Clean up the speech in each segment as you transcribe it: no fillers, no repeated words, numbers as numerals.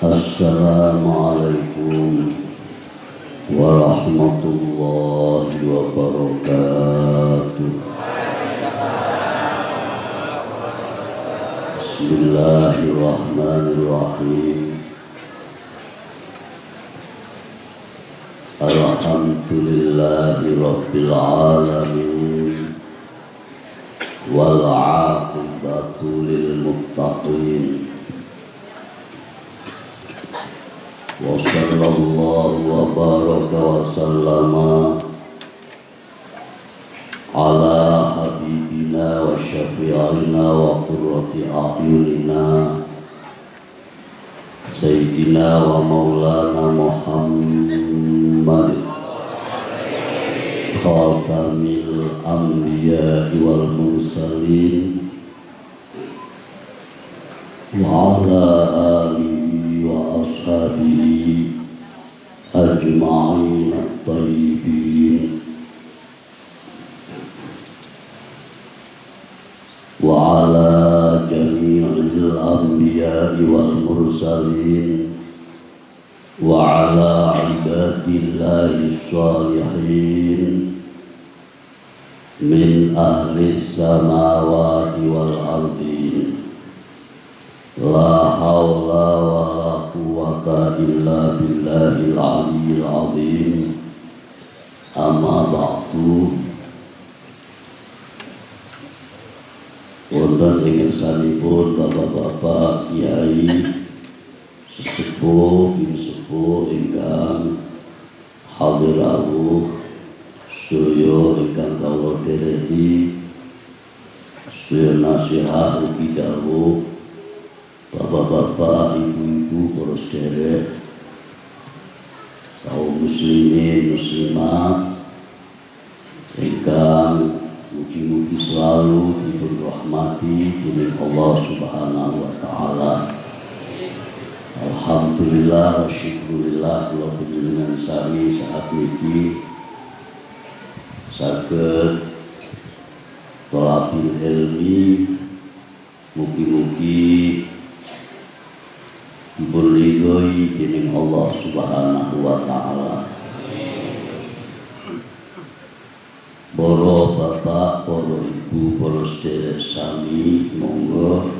Assalamualaikum warahmatullahi wabarakatuh. Bismillahirrahmanirrahim. Alhamdulillahi rabbil alamin. Wal 'aqibatu lil muttaqin. Wa sallallahu wa baraka wa sallama ala habibina wa syafi'ina wa qurrati a'yunina sayyidina wa maulana Muhammad khatamil anbiya wal mursalin wa ala alihi wa ashabihi ajma'in at-tayyibin wa ala jami'il anbiya wal mursalin wa ala ibadillahi shalihin min ahli samawati wal ardin. La hawla wa la quwwata illa billahil aliyyil azim. Amma ba'du. Wonten ing sanipun bapak-bapak kiai sesepuh ingkang hadir rawuh sedaya ingkang kawula dhereki, sedaya nasihat ugi dawuh bapak-bapak, ibu-ibu, para sederek, kaum muslimin muslimat ingkang mugi-mugi selalu diberrahmati dening Allah Subhanahu wa taala. Alhamdulillah wa syukurillah kula panjenengan sami saat niki saged thalabil ilmi, mugi-mugi dipun ridhoi dening Allah Subhanahu wa taala. Para bapak, para ibu, para sedherek sami, monggo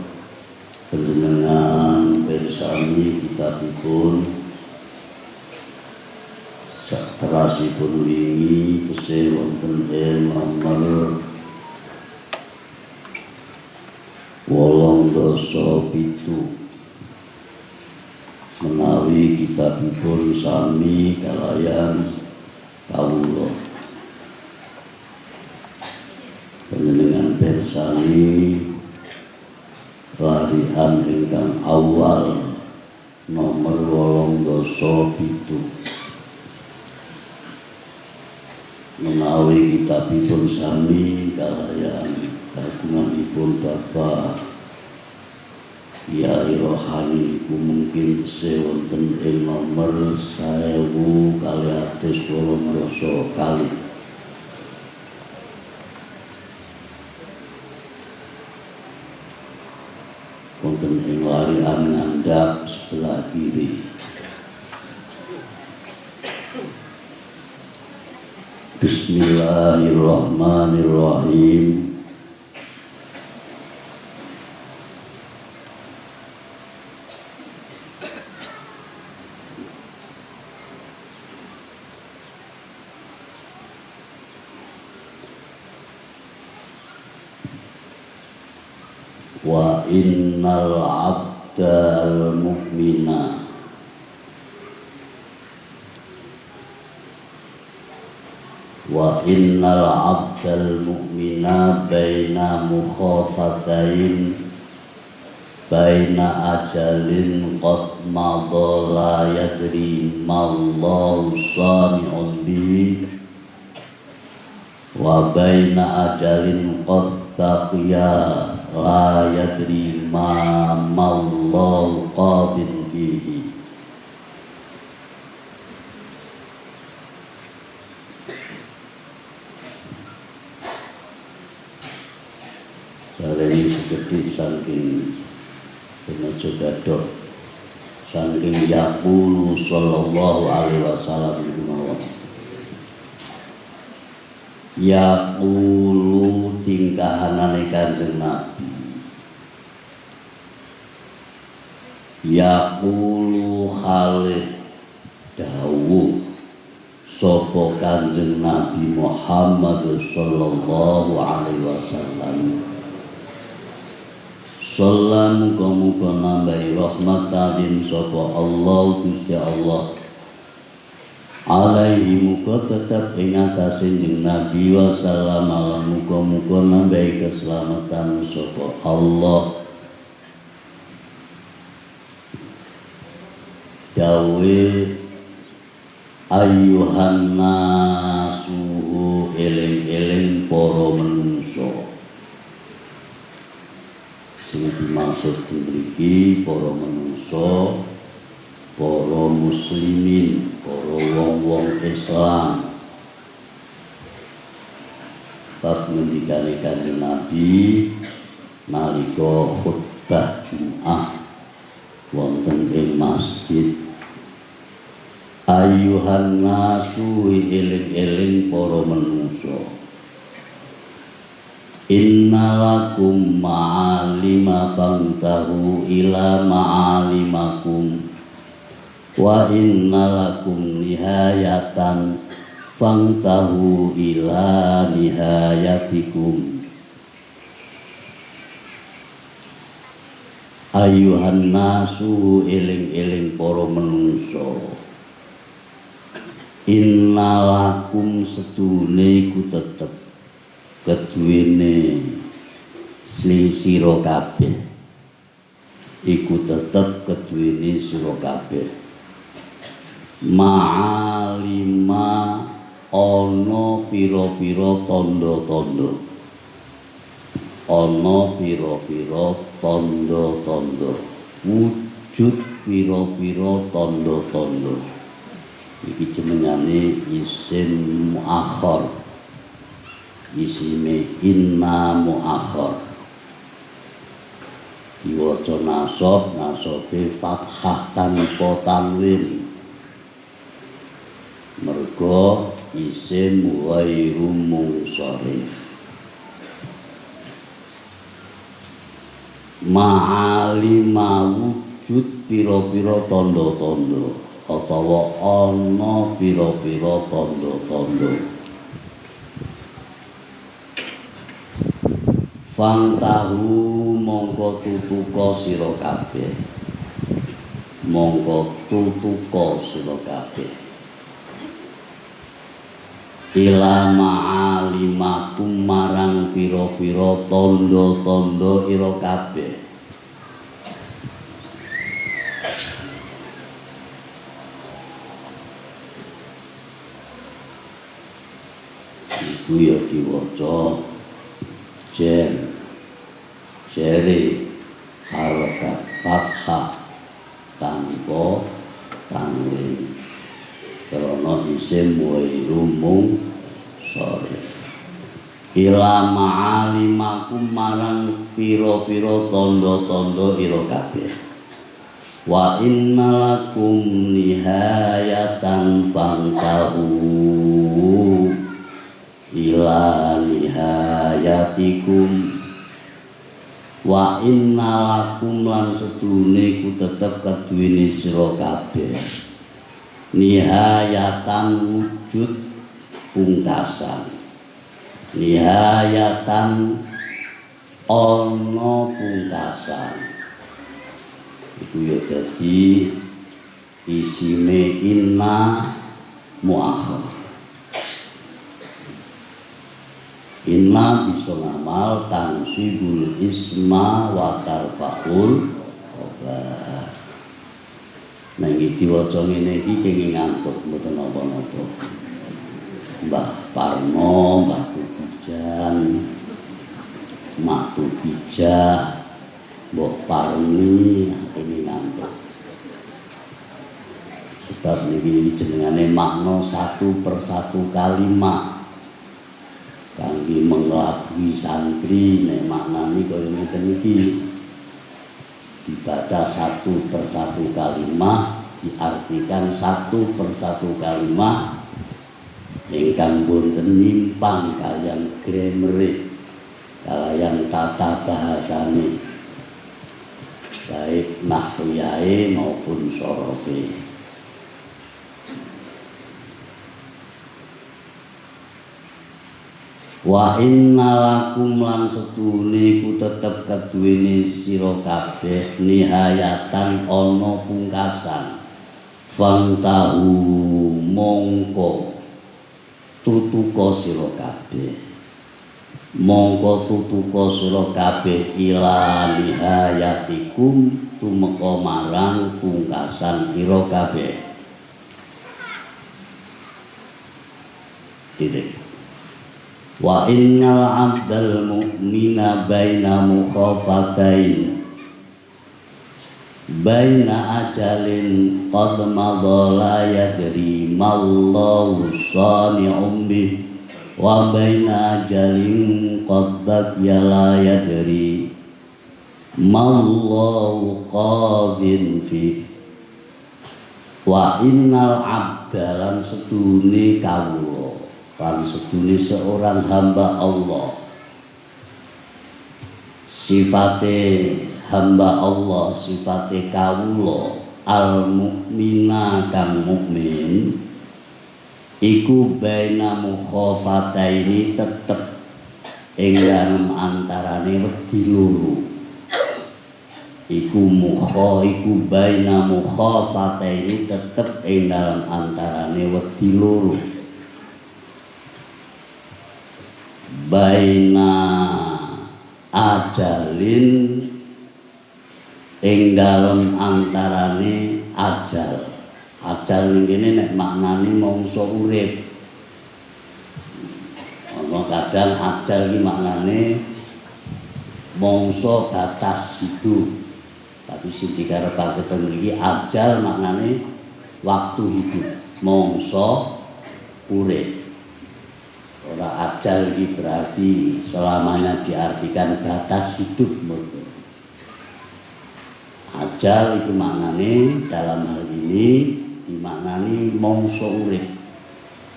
panjenengan bersami kitabipun saterasipun wingi tesih wonten ing nomor 87 menawi kitabipun sami kalayan kawula. Panjenengan bersami larihan ingkang awal nomor 87 menawi kitabipun sami kalayan kagunganipun Bapak Kiai Rohani iku mungkin tesih wonten ing nomor 1218 kali. Wonten ing larian ngandhap sebelah kiri. Bismillahirrahmanirrahim. Wa innal abdal mu'mina wa innal abdal mu'mina baina mukhafatain baina ajalin qad madha la yadri mallahu sani'un bihi wa baina ajalin qad taqiya la yadri ma mallahu qadin fihi. Saleni seketik saking penajo gadok sang saking yaqulu sallallahu alaihi wasallam yaqulu tingkahanane Kanjeng Nabi yaqulu khalih dawuh sapa Kanjeng Nabi Muhammad sallallahu alaihi wasallam Salam muga-muga nambahi rahmat tadin sapa Allah Gusti Allah alaihi muga tetep ing atase Kanjeng Nabi wasallam muga-muga nambahi keselamatan sapa Allah dawe ayyuhan nasu eling-eling para manungsa sing dimaksud mriki para manungsa, para muslimin, para wong-wong Islam. Bab ngendikane Kanjeng Nabi nalika khutbah Jumat wonten ing masjid. Ayyuhan nasu eling-eling para manungsa. Innalakum ma'alima fantahu ila ma'alimakum wa innalakum nihayatan fantahu ila nihayatikum. Ayyuhan nasu eling-eling para manungsa innalakum sedune iku tetep keduwene sira kabeh iku tetep keduwene sira kabeh ma'alima ana pira-pira tanda-tanda ana pira-pira tanda-tanda wujud pira-pira tanda-tanda iki jenengane isim muakhar isime inna muakhar diwaca nasab nasabe fathah tanpa tanwin merga isim ghairu munsharif ma'alima wujud pira-pira tanda-tanda utawa ana pira-pira tanda-tanda Fantahu mongko tutuka sira kabeh mongko tutuka sira kabeh ila ma'alimakum marang pira-pira tanda-tanda ira kabeh iku ya diwaca jere harokat fathah tanpa tanwin karena isim ghairu munsharif ila ma'alimakum marang pira-pira tanda-tanda ira kabeh wa innalakum nihayatan fantahu ila nihayatikum wa innalakum lan sedune ku tetep keduwene sira kabeh nihayatan wujud pungkasan nihayatan ana pungkasan iku ya dadi isime inna muakhar inna bisa ngamal tansibul isma wa tarfa'ul khobar. Nah iki diwaca ngene iki kenging ngantuk mboten napa-napa. Mbah Parno, Mbah Tukijan, Mak Tukijah, Mbok Parni kenging ngantuk. Sebab niki jenengane makna satu persatu kalimat. Kangge mengelabui santri nek maknane kaya ngeten iki dibaca satu persatu kalimat, diartikan satu persatu kalimat ingkang boten nyimpang kaliyan grammar kaliyan tata bahasane baik nahwiyae maupun sorofe. Wa inna lakum lan setune ku tetep keduwene sira kabeh nihayatan ana pungkasan fantahu mongko tutuka sira kabeh mongko tutuka sira kabeh ila nihayatikum tumeka marang pungkasan ira kabeh. Titik. Wa innal abdal mu'mina baina mukhafatain baina ajalin qad madha la yadri mallahu sani'um bih wa baina ajalin qad baqiya la yadri mallahu qadhin fi. Wa innal abdalan setune kawula lan sedune seorang hamba Allah, sifate hamba Allah, sifate kawula al mukmina kang mukmin iku baina mukhafataini tetep ing dalem antarane wedi loro. Iku baina mukhafataini tetep ing dalem antarane wedi loro. Baina ajalin ing dalem antarane ajal. Ajal ning kene nek maknane mangsa urip. Ana kadang ajal iki maknane mangsa batas hidup. Tapi sing dikarepake ten mriki ajal maknane waktu hidup, mangsa urip. Ora ajal ini berarti selamanya diartikan batas hidup betul. Ajal itu maknane dalam hal ini dimaknani mangsa urip.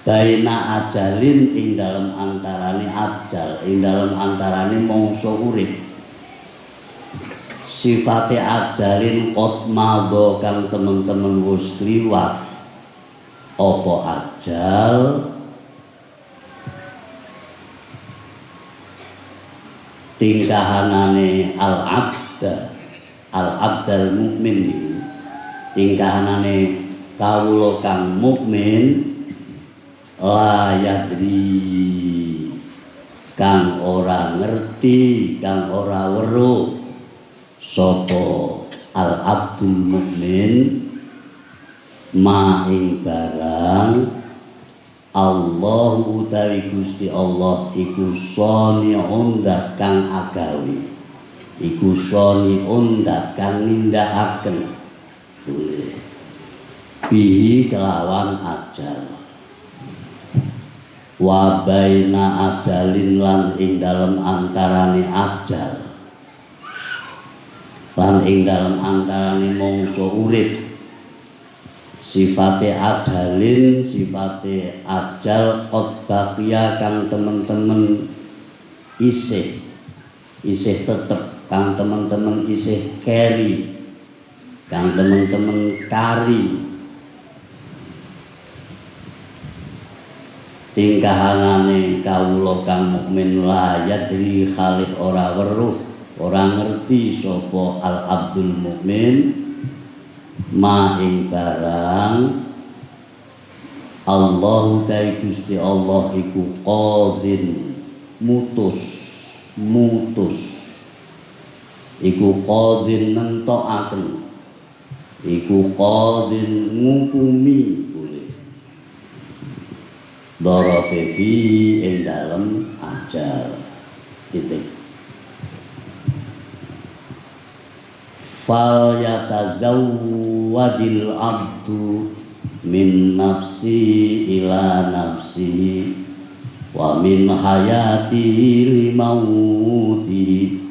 Baina ajalin ing dalam antarane ajal, ing dalam antarane mangsa urip. Sifate ajalin qad madha kang temen-temen wis liwat. Apa ajal? Tingkahanane al-abdal mukmin niku tingkahanane kawula kang mukmin la yadri kang ora ngerti kang ora weruh sapa al-abdul mukmin ma ing barang Allah utawi Gusti Allah iku sani'un dat kang agawe, iku sani'un dat kang nindakaken boleh bihi kelawan ajal. Wa baina ajalin lan ing dalem antarane ajal lan ing dalem antarane mangsa urip. Sifate ajalin, sifate ajal qad baqiya kang temen-temen isih tetep, kang temen-temen isih keri, kang temen-temen kari. Tingkahanane kawula kang mukmin la yadri khalih ora weruh, ora ngerti sapa al abdul mukmin ma ing barang Allah utai Gusti Allah iku qadhin mutus iku qadhin nentokaken, iku qadhin ngukumi boleh dharafe fi ing dalem ajal. Titik. Fal yatazawwadil abdu min nafsi ila nafsi wa min hayati li mauti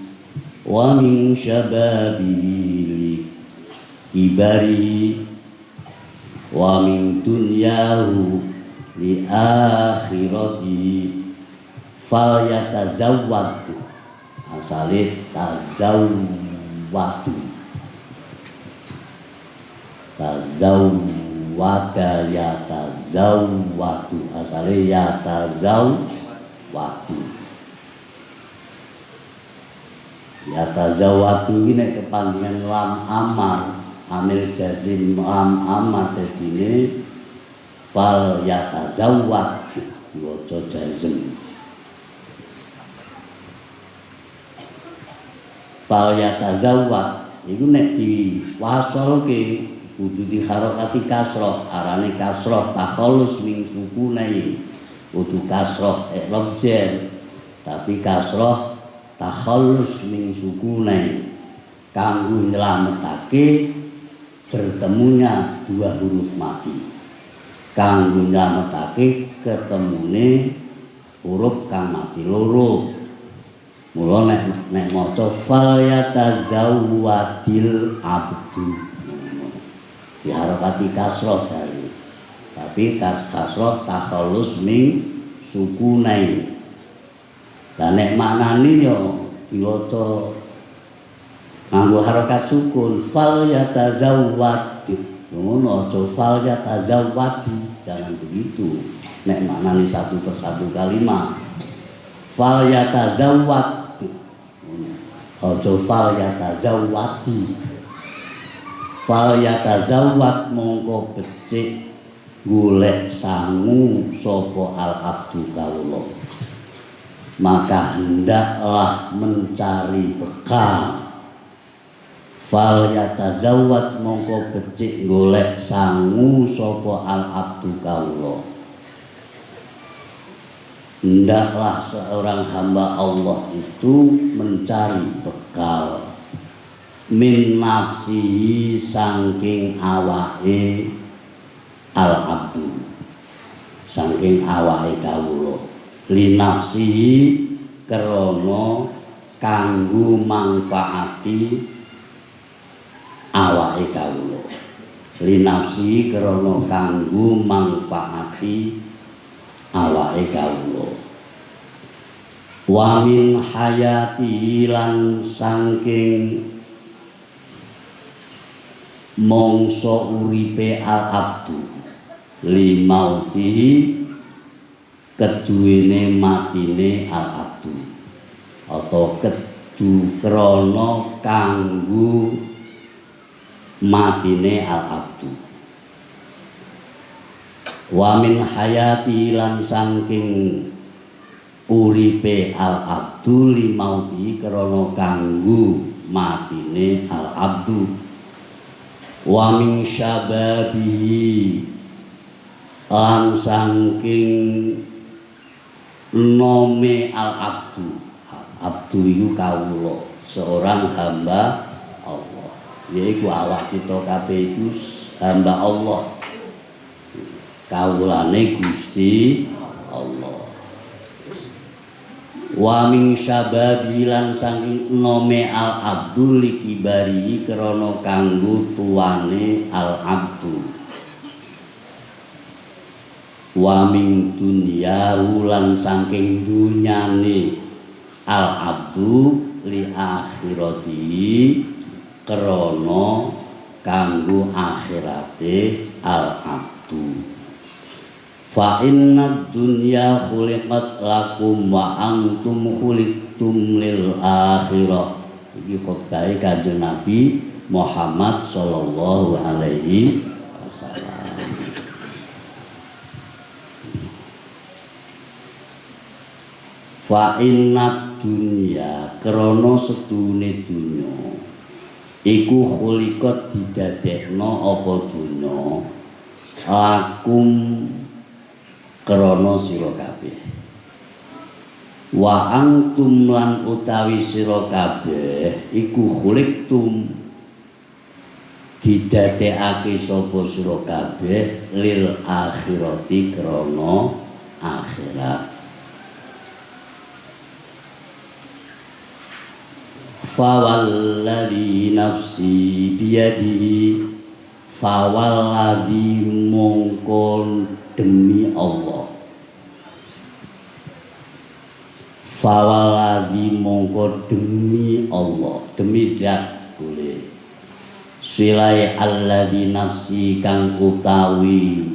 wa min syababi li kibari wa min dunyahu li akhirati fal yatazawwad asale tazawwadu tazawwada yatazawwadu asale yatazawwadu yatazawwadu ini nek kepanggihan lam amar amil jazim lam amar dadine fal yatazawwad diwaca jazm fal yatazawwad iku nek diwasolke kudu diharokati kasroh arane kasroh takhallus min sukunai kudu kasroh i'rab jar tapi kasroh takhallus min sukunai kanggo nyelametake bertemunya dua huruf mati kanggo nyelametake ketemune huruf kang mati loro mula nek maca fal yatazawwadil abdu diharokati kasroh dari tapi kasroh takhallus min sukunai lah nek maknane yo diwaca nganggo harokat sukun fal yatazawwad ngono aja fal yatazawwadi jangan begitu nek maknane satu persatu kalimat fal yatazawwad aja fal yatazawwadi fal yatazawwad mongko becik golek sangu sapa al abdu kawula maka hendaklah mencari bekal fal yatazawwad mongko becik golek sangu sapa al abdu kawula hendaklah seorang hamba Allah itu mencari bekal min nafsihi saking awake al abdu saking awake kawula li nafsihi krana kanggo manfaati awake kawula li nafsihi krana kanggo manfaati awake kawula wa min hayati lan saking mongso uripe al abdu li mautihi keduwene matine al abdu atau kedu krana kanggo matine al abdu wa min hayati lan saking uripe al abdu li mautihi krana kanggo matine al abdu wa min syababihi lan saking nome al abdu abdu itu kawula seorang hamba Allah yaiku awak kita kabeh itu hamba Allah kawulane Gusti Allah wa min syababi lan saking nome al abdul likibari krana kanggo tuane al abdu wa min dunya lan saking dunyane al abdu li akhirati krana kanggo akhirate al abdu fa inna dunya khuliqat lakum wa antum khuliqtum lil akhirah iki khotbah Kanjeng Nabi Muhammad sallallahu alaihi wasallam fa inna dunya krana sedune dunya iku khuliqat didadekno apa dunya lakum krana sira kabeh wa antum lan utawi sira kabeh iku khuliqtum didadekake sapa sira kabeh lil akhirati krana akhirat fa walladzi nafsi biyadihi Fawalladzi mongko demi Allah, fawalladzi mongko demi Allah, demi zat boleh silai alladzi nafsi kang utawi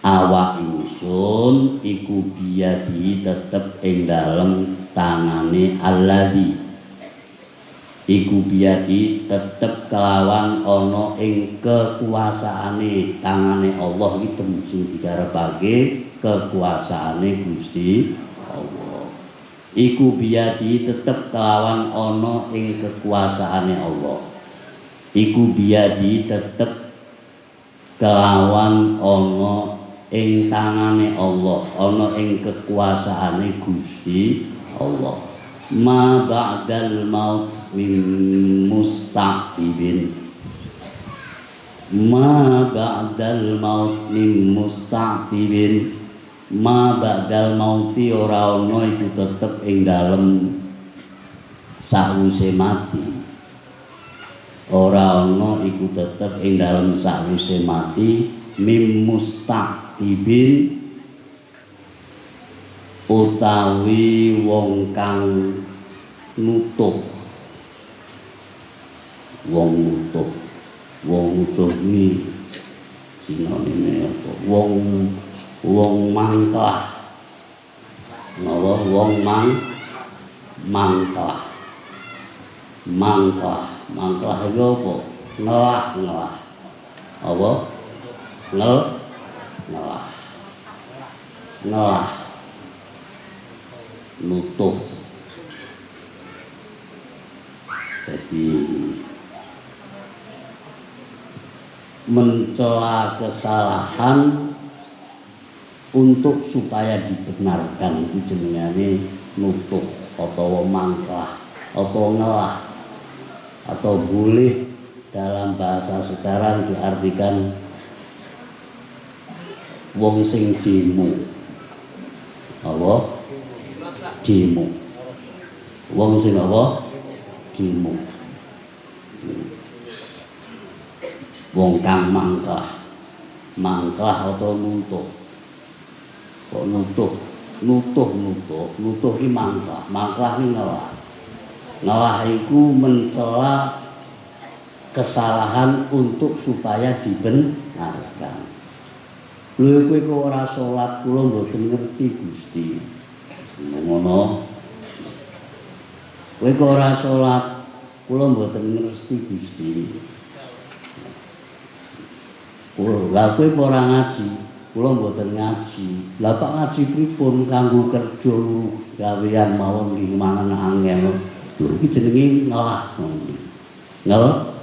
awak ingsun iku biyadi tetep ing dalem tangane alladzi iku biyadi tetep kelawan ana ing kekuasaane tangane Allah iki sing dikarepake kekuasaane Gusti Allah. Iku biyadi tetep kelawan ana ing kekuasaane Allah. Iku biyadi tetep kelawan ana ing tangane Allah, ana ing kekuasaane Gusti Allah. Ma ba'dal maut min mustaqibin, ma ba'dal maut min mustaqibin, ma ba'dal mauti ora ana iku tetep ing dalem sawise mati, ora ana iku tetep ing dalem sawise mati min mustaqibin utawi wong kang nutuh, wong nutuh iki sinonime apa? Wong mangklah, napa wong mangklah itu apa? Ngelah apa? Ngelah nutuh. Jadi mencela kesalahan untuk supaya dibenarkan itu jenengane nutuh atau mangklah atau ngelah, atau boleh dalam bahasa sekarang diartikan wong sing demo. Apa? Demo. Wong sing apa? Demo. Wong kang mangklah atau nutuh. Kok nutuh ki mangklah ki ngelah. Ngelah iku mencela kesalahan untuk supaya dibenarkan. Lha kowe kok ora salat, kula mboten ngerti Gusti. Ngono. Kowe kok ora salat, kula mboten ngerti Gusti. Lah kowe ora ngaji, kula mboten ngaji. Lah Pak ngaji pripun kanggo kerja gawean mawon nggih mangan angel. Lho iki jenenge ngelah. Ngelah.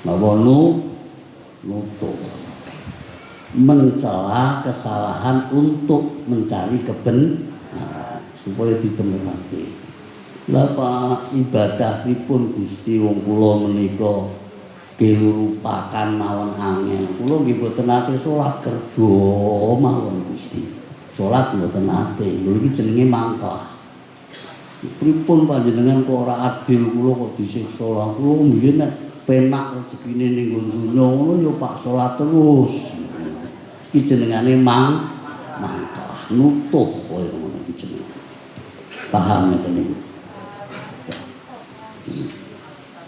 Napa nutuh. Mencela kesalahan untuk mencari kebenaran supaya dibenarake. Lah Pak ibadah pripun Gusti wong kula menika dilupakan mawon angel. Kula nggih boten nate salat kerja mawon Gusti. Salat mboten nate. Lho iki jenenge mangklah. Pripun panjenengan kok ora adil kula kok disiksa. Kula mbiyen nek penak rezekine ning donya ngono ya Pak salat terus. Iki jenengane mangklah, nutuh kaya ngono iki jenenge. Paham ngeten niku.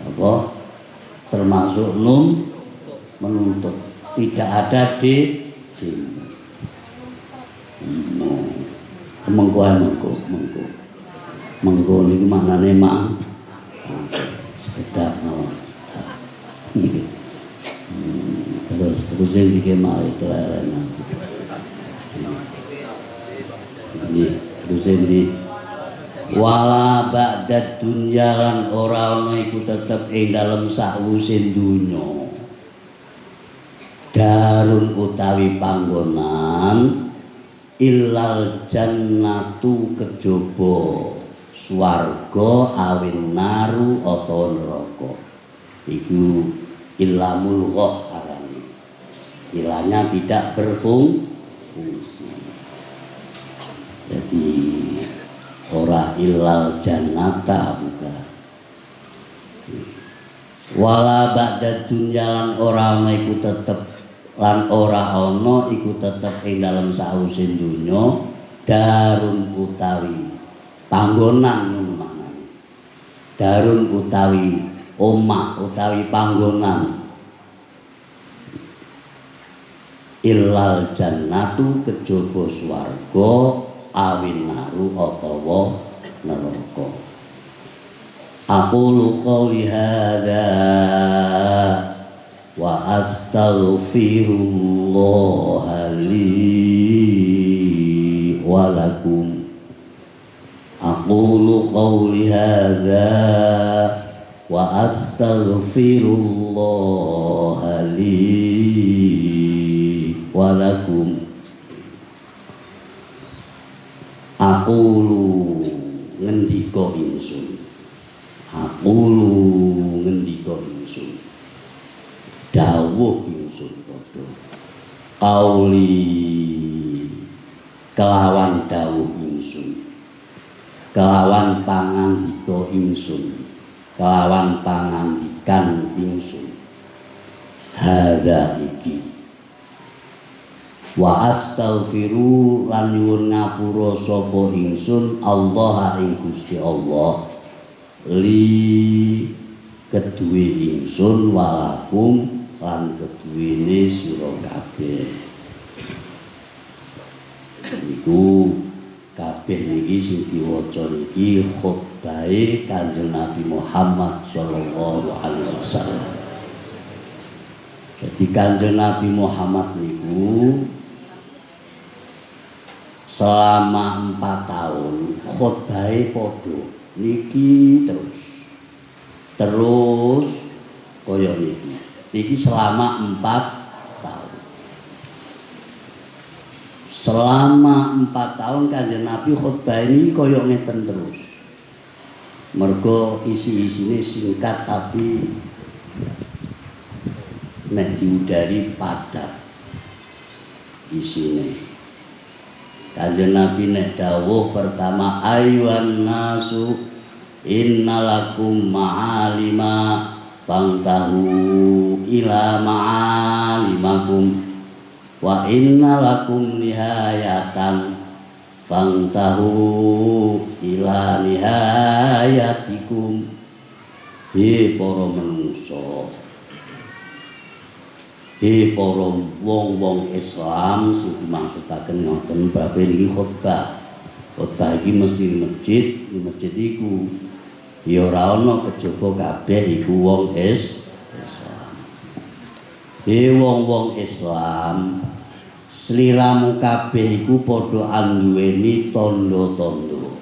Apa? Termasuk menuntut. Tidak ada di sini. Mengko niku maknane sekedap mawon. Terus iki mari kelelenan. Terus iki wala ba'dad dunya lan ora ana iku tetep ing dalem sakwise donya. Darun utawi panggonan illal jannatu kejaba swarga awin naru atau neraka. Iku ilamul ghah. Ilahnya tidak berfungsi. Jadi ora ilal jannata bukan. wala ba'da dunya lan ora ana iku tetep lan ora ana iku tetep ing dalem sause donya darun utawi panggonan ngono maknane darun utawi omah utawi panggonan illal jannatu kejaba swarga awin naru utawa neraka. Aqulu qouli hadza wa astaghfirullah li wa lakum. Aqulu qouli hadza wa astaghfirullah li wa lakum. Aqulu ngendika ingsun, aqulu ngendika ingsun, dawuh ingsun padha qauli kelawan dawuh ingsun, kelawan pangandika ingsun, kelawan pangandikan ingsun, hadza iki wa astaghfiru lan nyuwun ngapura sapa ingsun Allah ing Gusti Allah li keduwe ingsun walakum lan keduwene sira kabeh. Niku kabeh niki sing diwaca niki khutbahe Kanjeng Nabi Muhammad sallallahu alaihi wasallam. Jadi Kanjeng Nabi Muhammad niku selama 4 tahun khutbahe padha niki terus kaya niki selama 4 tahun. Selama 4 tahun Kanjeng Nabi khutbah ini kaya ngeten terus. Mergo isi-isine singkat tapi nek diudari padat isine. Kanjeng Nabi nek dawuh pertama ayyuhan nasu innalakum ma'alima fangtahu ila ma'alimakum wa innalakum nihayatan fangtahu ila nihayatikum. He para manungsa, para wong-wong Islam sing dimaksudaken ngoten babe niki khutbah. Khutbah iki mesti di masjid iku ya ora ana kejaba kabeh iku wong Islam. Wong-wong Islam sliramu kabeh iku padha anduweni tandha-tandha.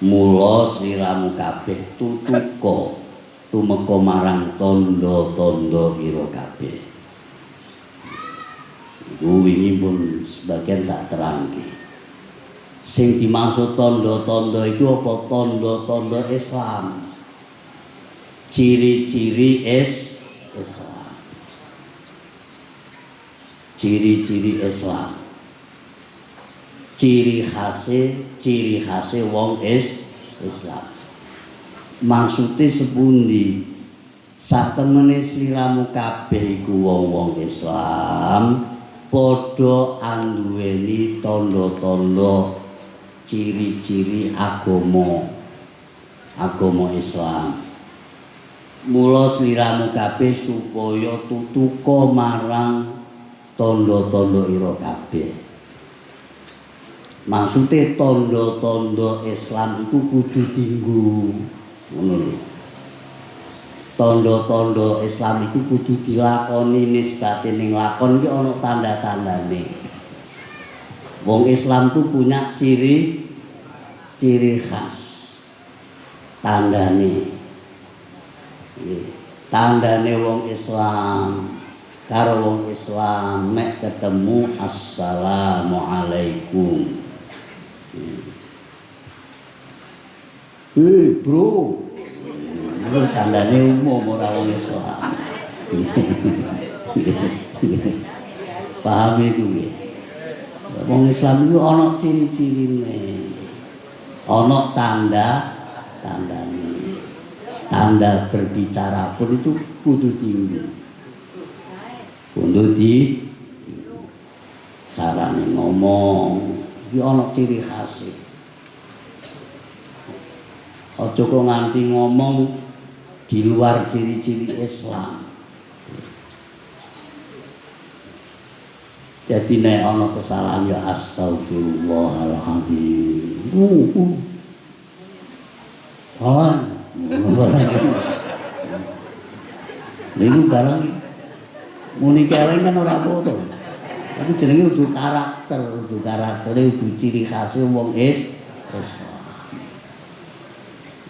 Mula sliramu kabeh tutuka tumeka marang tandha-tandha ira kabeh. Iku wingi pun sebagian tak terangke. Sing dimaksud tandha-tandha itu apa? Tandha-tandha Islam. Ciri-ciri Islam. Ciri-ciri Islam. Ciri khase wong Islam. Maksude sepundi? Satemene sliramu kabeh iku wong-wong Islam padha anduweni tandha-tandha ciri-ciri agama Islam. Mula sliramu kabeh supaya tutuka marang tandha-tandha ira kabeh. Maksude tandha-tandha Islam iku kudu dienggo. Ngono lho. Tandha-tandha Islam iku kudu dilakoni nisbate ning lakon iki ana tanda-tandane. Wong Islam tuh punya ciri khas. Tandane. Tandane wong Islam karo wong Islam nek ketemu assalamualaikum. Bro. Itu tandane umum ora wong Islam. Paham iku nggih. Wong Islam itu ana ciri-cirine. Ana tandane. tanda berbicara pun itu kudu tinggi. Kudu di carane ngomong iki ana ciri khas. Aja kok nganti ngomong di luar ciri-ciri Islam. Jadi nek ana kesalahan ya astagfirullahaladzim. Niku barang muni keleng kan ora foto. Tapi jenenge kudu karakter, kudu ciri khas wong Islam.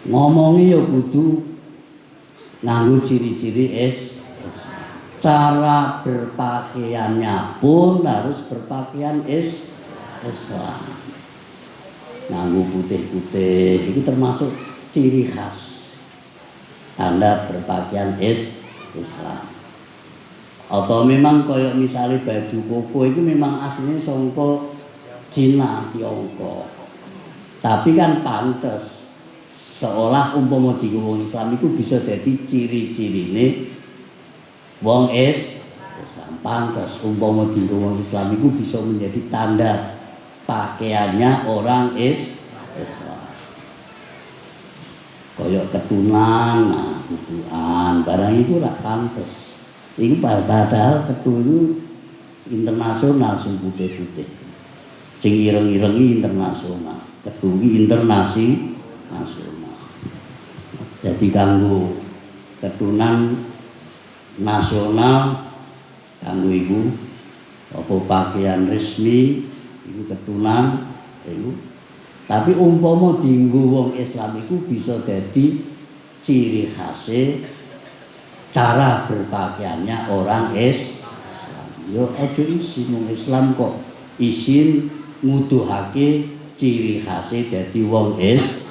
Ngomongi ya kudu nganggo ciri-ciri Islam. Cara berpakaiannya pun harus berpakaian Islam. Nganggo putih-putih itu termasuk ciri khas tanda berpakaian Islam. Atau memang koyok misalnya baju koko itu memang aslinya songko Cina, Tiongkok. Tapi kan pantes seolah umpama dienggo wong Islam itu bisa jadi ciri-cirine wong Islam. Pantes umpama dienggo wong Islam itu bisa menjadi tanda pakaiannya orang Islam. Koyok ketunan, kuduan, barang itu lah pantes. Ini padahal ketu itu internasional sing putih-putih. Sing ireng-ireng internasional, ketu internasional. Jadi kanggo ketunan nasional kanggo iku apa pakaian resmi iku ketunan iku. Tapi umpama dienggo wong Islam iku bisa dadi ciri khase cara berpakaiannya orang Islam. Yo aja isin wong Islam kok isin nguduhake ciri khase dadi wong Islam.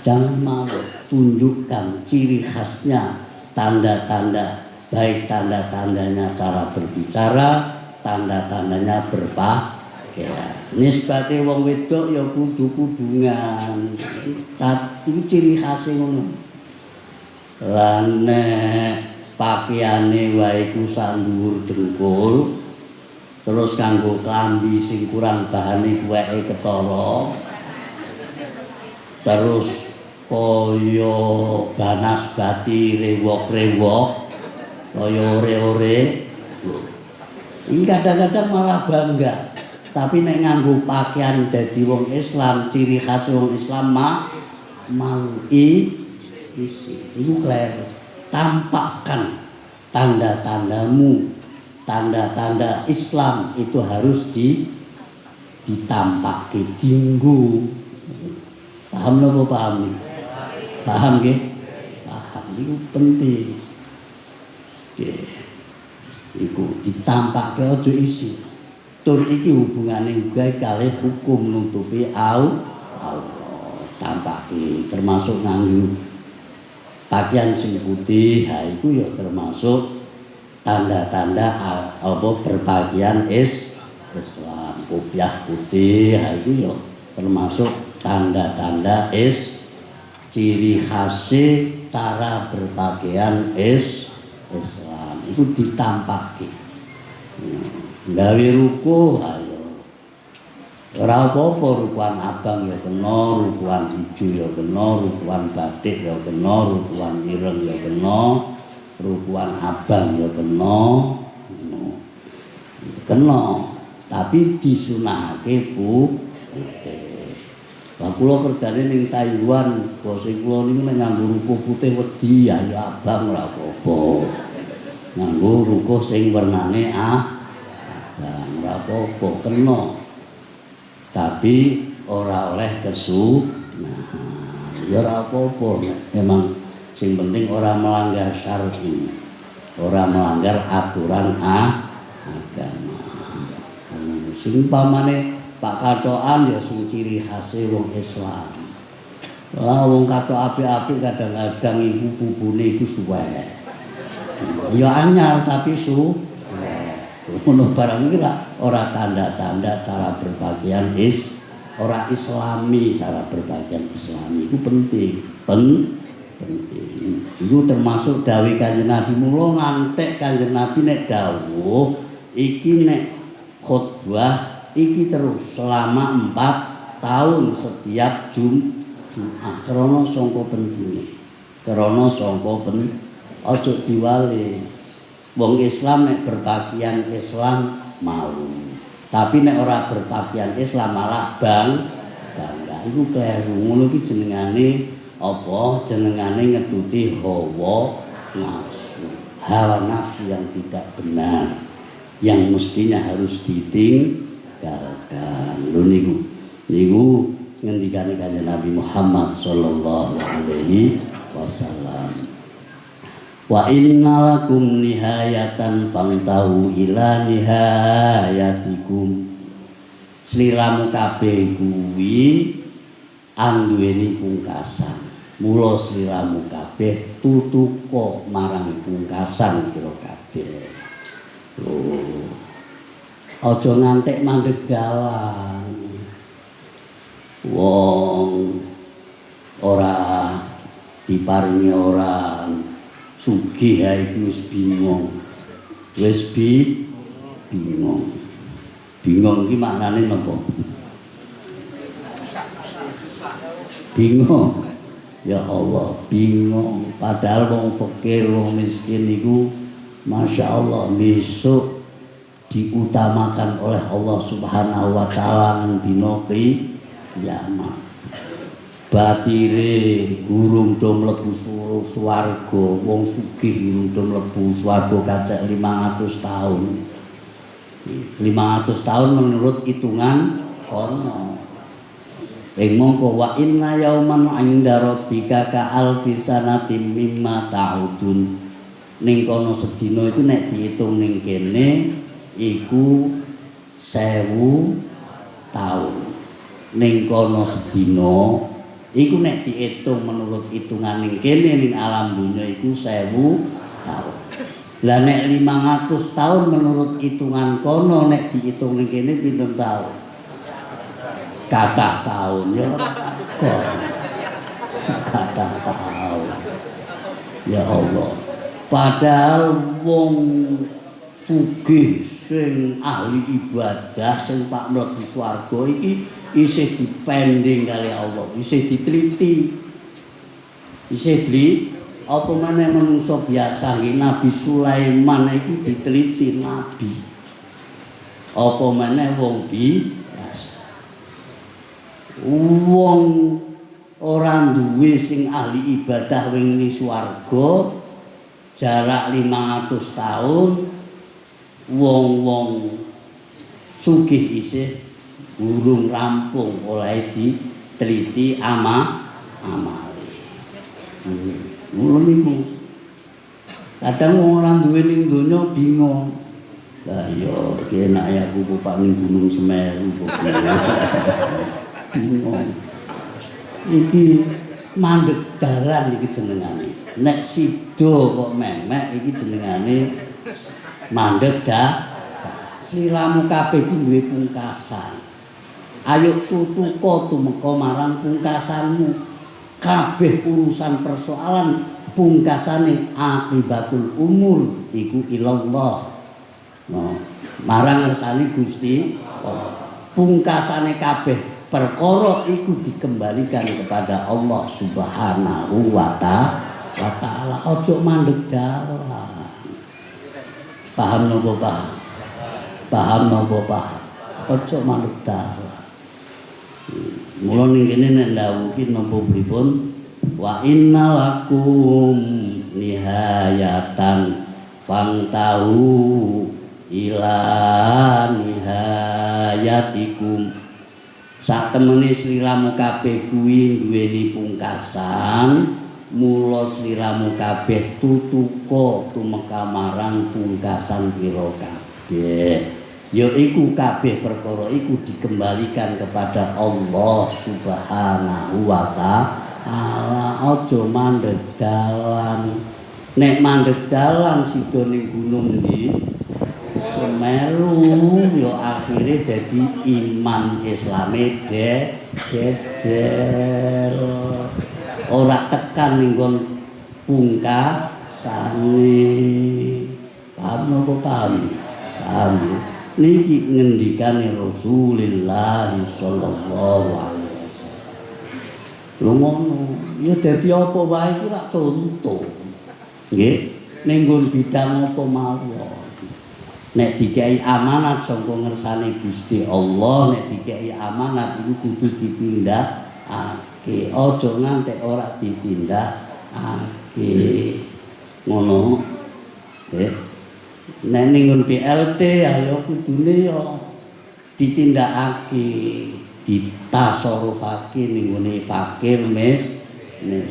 Jangan mau tunjukkan ciri khasnya, tanda-tanda, baik tanda-tandanya cara berbicara, tanda-tandanya berpakaian. Nisbate wong wedok ya kudu kudungan. Iki ciri khase ngono. Lan pakaiane wae ku sandur dengkul. Terus kanggo klambi sing kurang bahane kuweke ketara. Terus kaya banas bati rewok-rewok kaya ore-ore. Ini kadang-kadang malah bangga. Tapi nek nganggo pakaian dadi wong Islam, ciri khas wong Islam mau isi. Iku kler. Tampakkan tanda-tandamu, tanda-tanda Islam itu harus ditampakke dinggo. Paham lho paham nih? Paham nggih? Paham iku penting. Nggih. Iku ditampakke aja isi. Tur iki hubungane uga kalih hukum nutupi Allah. Tampake termasuk nganggo pakaian sing putih, ha iku ya termasuk tanda-tanda apa berpakaian Islam. Kopiah putih, ha iku ya termasuk tanda-tanda ciri khas cara berpakaian Islam itu ditampake. Gawe ruko ayo. Ora apa-apa rukuan abang ya kena, rukuan ijo ya kena, rukuan batik ya kena, rukuan ireng ya kena, rukuan abang ya kena. Kena, tapi disunahake putih. Lah kula kerjane ning Taiwan, basa kula niku nek nganggo ruko putih wedi ya abang ora apa-apa. Nganggo ruko sing wernane abang ora apa-apa kena. Tapi ora oleh ya ora apa-apa. Memang sing penting ora melanggar syar'i. Ora melanggar aturan agama. Sing pamane Pak Katokan ya sing ciri khase wong Islam. Lah wong katok apik-apik kadang-kadang iku bubune iku suwek. Ya anyar tapi ngono barang iki lah ora tanda-tanda cara berpakaian ora islami, cara berpakaian islami itu penting. penting. Iku termasuk dawuh Kanjeng Nabi, mula ngantek Kanjeng Nabi nek dawuh iki nek khotbah iki terus selama 4 tahun setiap Jumat. Krana sangka pentinge. Krana sangka aja diwale. Wong Islam nek berpakaian Islam malu. Tapi nek ora berpakaian Islam malah bangga. Iku kleru. Ngono iki jenengane apa? Jenengane ngetuti hawa nafsu. Hawa nafsu yang tidak benar. Yang mestinya harus ditinggalkan. Lho niku ngendikane Kanjeng Nabi Muhammad sallallahu alaihi wasallam. Wa inna lakum nihayatan fangtahu ila nihayatikum. Sliramu kabeh kuwi anduweni pungkasan. Mula sliramu kabeh tutuko marang pungkasan kira kabeh. Loh. Aja ngantek mandeg dalan. Wong ora diparingi orang sugih iku wis bingung. Wis bingung. Bingung iki maknane napa? Bingung. Ya Allah, bingung. Padahal wong fakir, wong miskin iku Masya Allah besok diutamakan oleh Allah Subhanahu wa taala nang dina kiamat. Batire gurung do mlebu swarga, wong sugih gurung do mlebu swarga kacek 500 tahun. 500 tahun menurut hitungan kono. Mongko wa inna yauman 'inda rabbika ka alfi sanatin mimma ta'udun. Ning kono sedina iku nek diitung ning kene iku 1000 tahun. Ning kono sedina iku nek diitung menurut hitungan ning kene ning alam dunya iku 1000 tahun. Lah nek 500 tahun menurut hitungan kono nek diitung ning kene pinten tahun? Kathah tahun ya. Kathah tahun. Ya Allah. Padahal wong sugih sing ahli ibadah sing pak mlebu swarga iki isih dipending kali Allah, isih diteliti. Isih apa maneh manungsa biasa nggih Nabi Sulaiman iki diteliti nabi. Apa maneh wong biasa. Wong ora duwe sing ahli ibadah wing swarga jarak 500 tahun wong-wong sugih isih urung rampung oleh diteliti amale. Ngono niku. Kadang wong ora duwe ning donya bingung. Lah iya enak ya aku Pak ning Gunung Semeru kok. Bingung. Iki mandeg dalan iki jenengane. Nek sida kok memek iki jenengane mandeg sliramu kabeh iki duwe pungkasan. Ayo tutuko tumeka marang pungkasanmu. Kabeh urusan persoalan pungkasane akibatul umur iku ilallah. Nah, marang ngersani Gusti pungkasane kabeh perkara iku dikembalikan kepada Allah Subhanahu wa ta'ala. Ojo mandeg dalan. Paham napa paham? Paham napa paham? Ojo mandeg dalan. Mula ning kene nek ndawuhi napa pripun? Wa inna lakum nihayatan fantahu ila nihayatikum. Sak temene sliramu kabeh kuwi duweni pungkasan, mula sliramu kabeh tutuka tumeka marang pungkasan pira kabeh. Yaiku kabeh perkara iku dikembalikan kepada Allah Subhanahu wa ta'ala. Aja mandeg dalan. Nek mandeg dalan sida ning gunung ndi Semeru yo akhire dadi iman Islame dedel. ora tekan ning kon pungkasane. Paham apa paham? Paham. Niki ngendikane Rasulullah sallallahu alaihi wasallam. Lho ngono, ya dadi apa wae iku rak contoh. Nggih, ning nggon bidang apa mawon. Nek dikai amanat saka ngersane Gusti Allah, nek dikai amanat iku kudu ditindakake. Aja ngantek ora ditindakake. Ngono. Nggih. Nek ning nggon BLT ayo kudune yo ditindakake, ditasarufake ning ngene fakir miskin.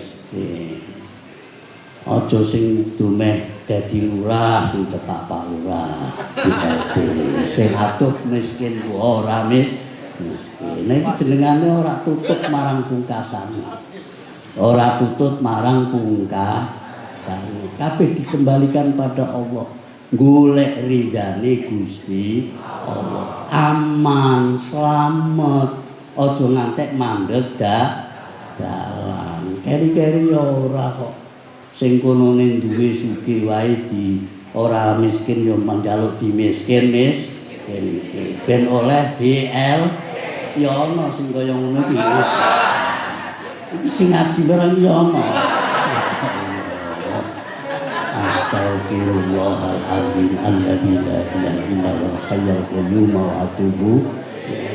Aja sing dumeh dadi lurah sing cepak Pak Lurah BLT. Sing atuh miskin ku ora miskin. Nek jenengane ora tutut marang pungkasane. Ora tutut marang pungkasane. Kabeh dikembalikan pada Allah. Golek ridane Gusti Allah. Aman, slamet. Aja ngantek mandeg dalan. Keri-keri ora kok. Sing konone duwe sugih wae di ora miskin yo manjaluk di miskin ben oleh BL ya ana sing kaya ngono iki. Iki sing ngaji barang ya ana. Astagfirullahaladzim alladzi la ilaha illa huwal hayyul qayyum wa atubu.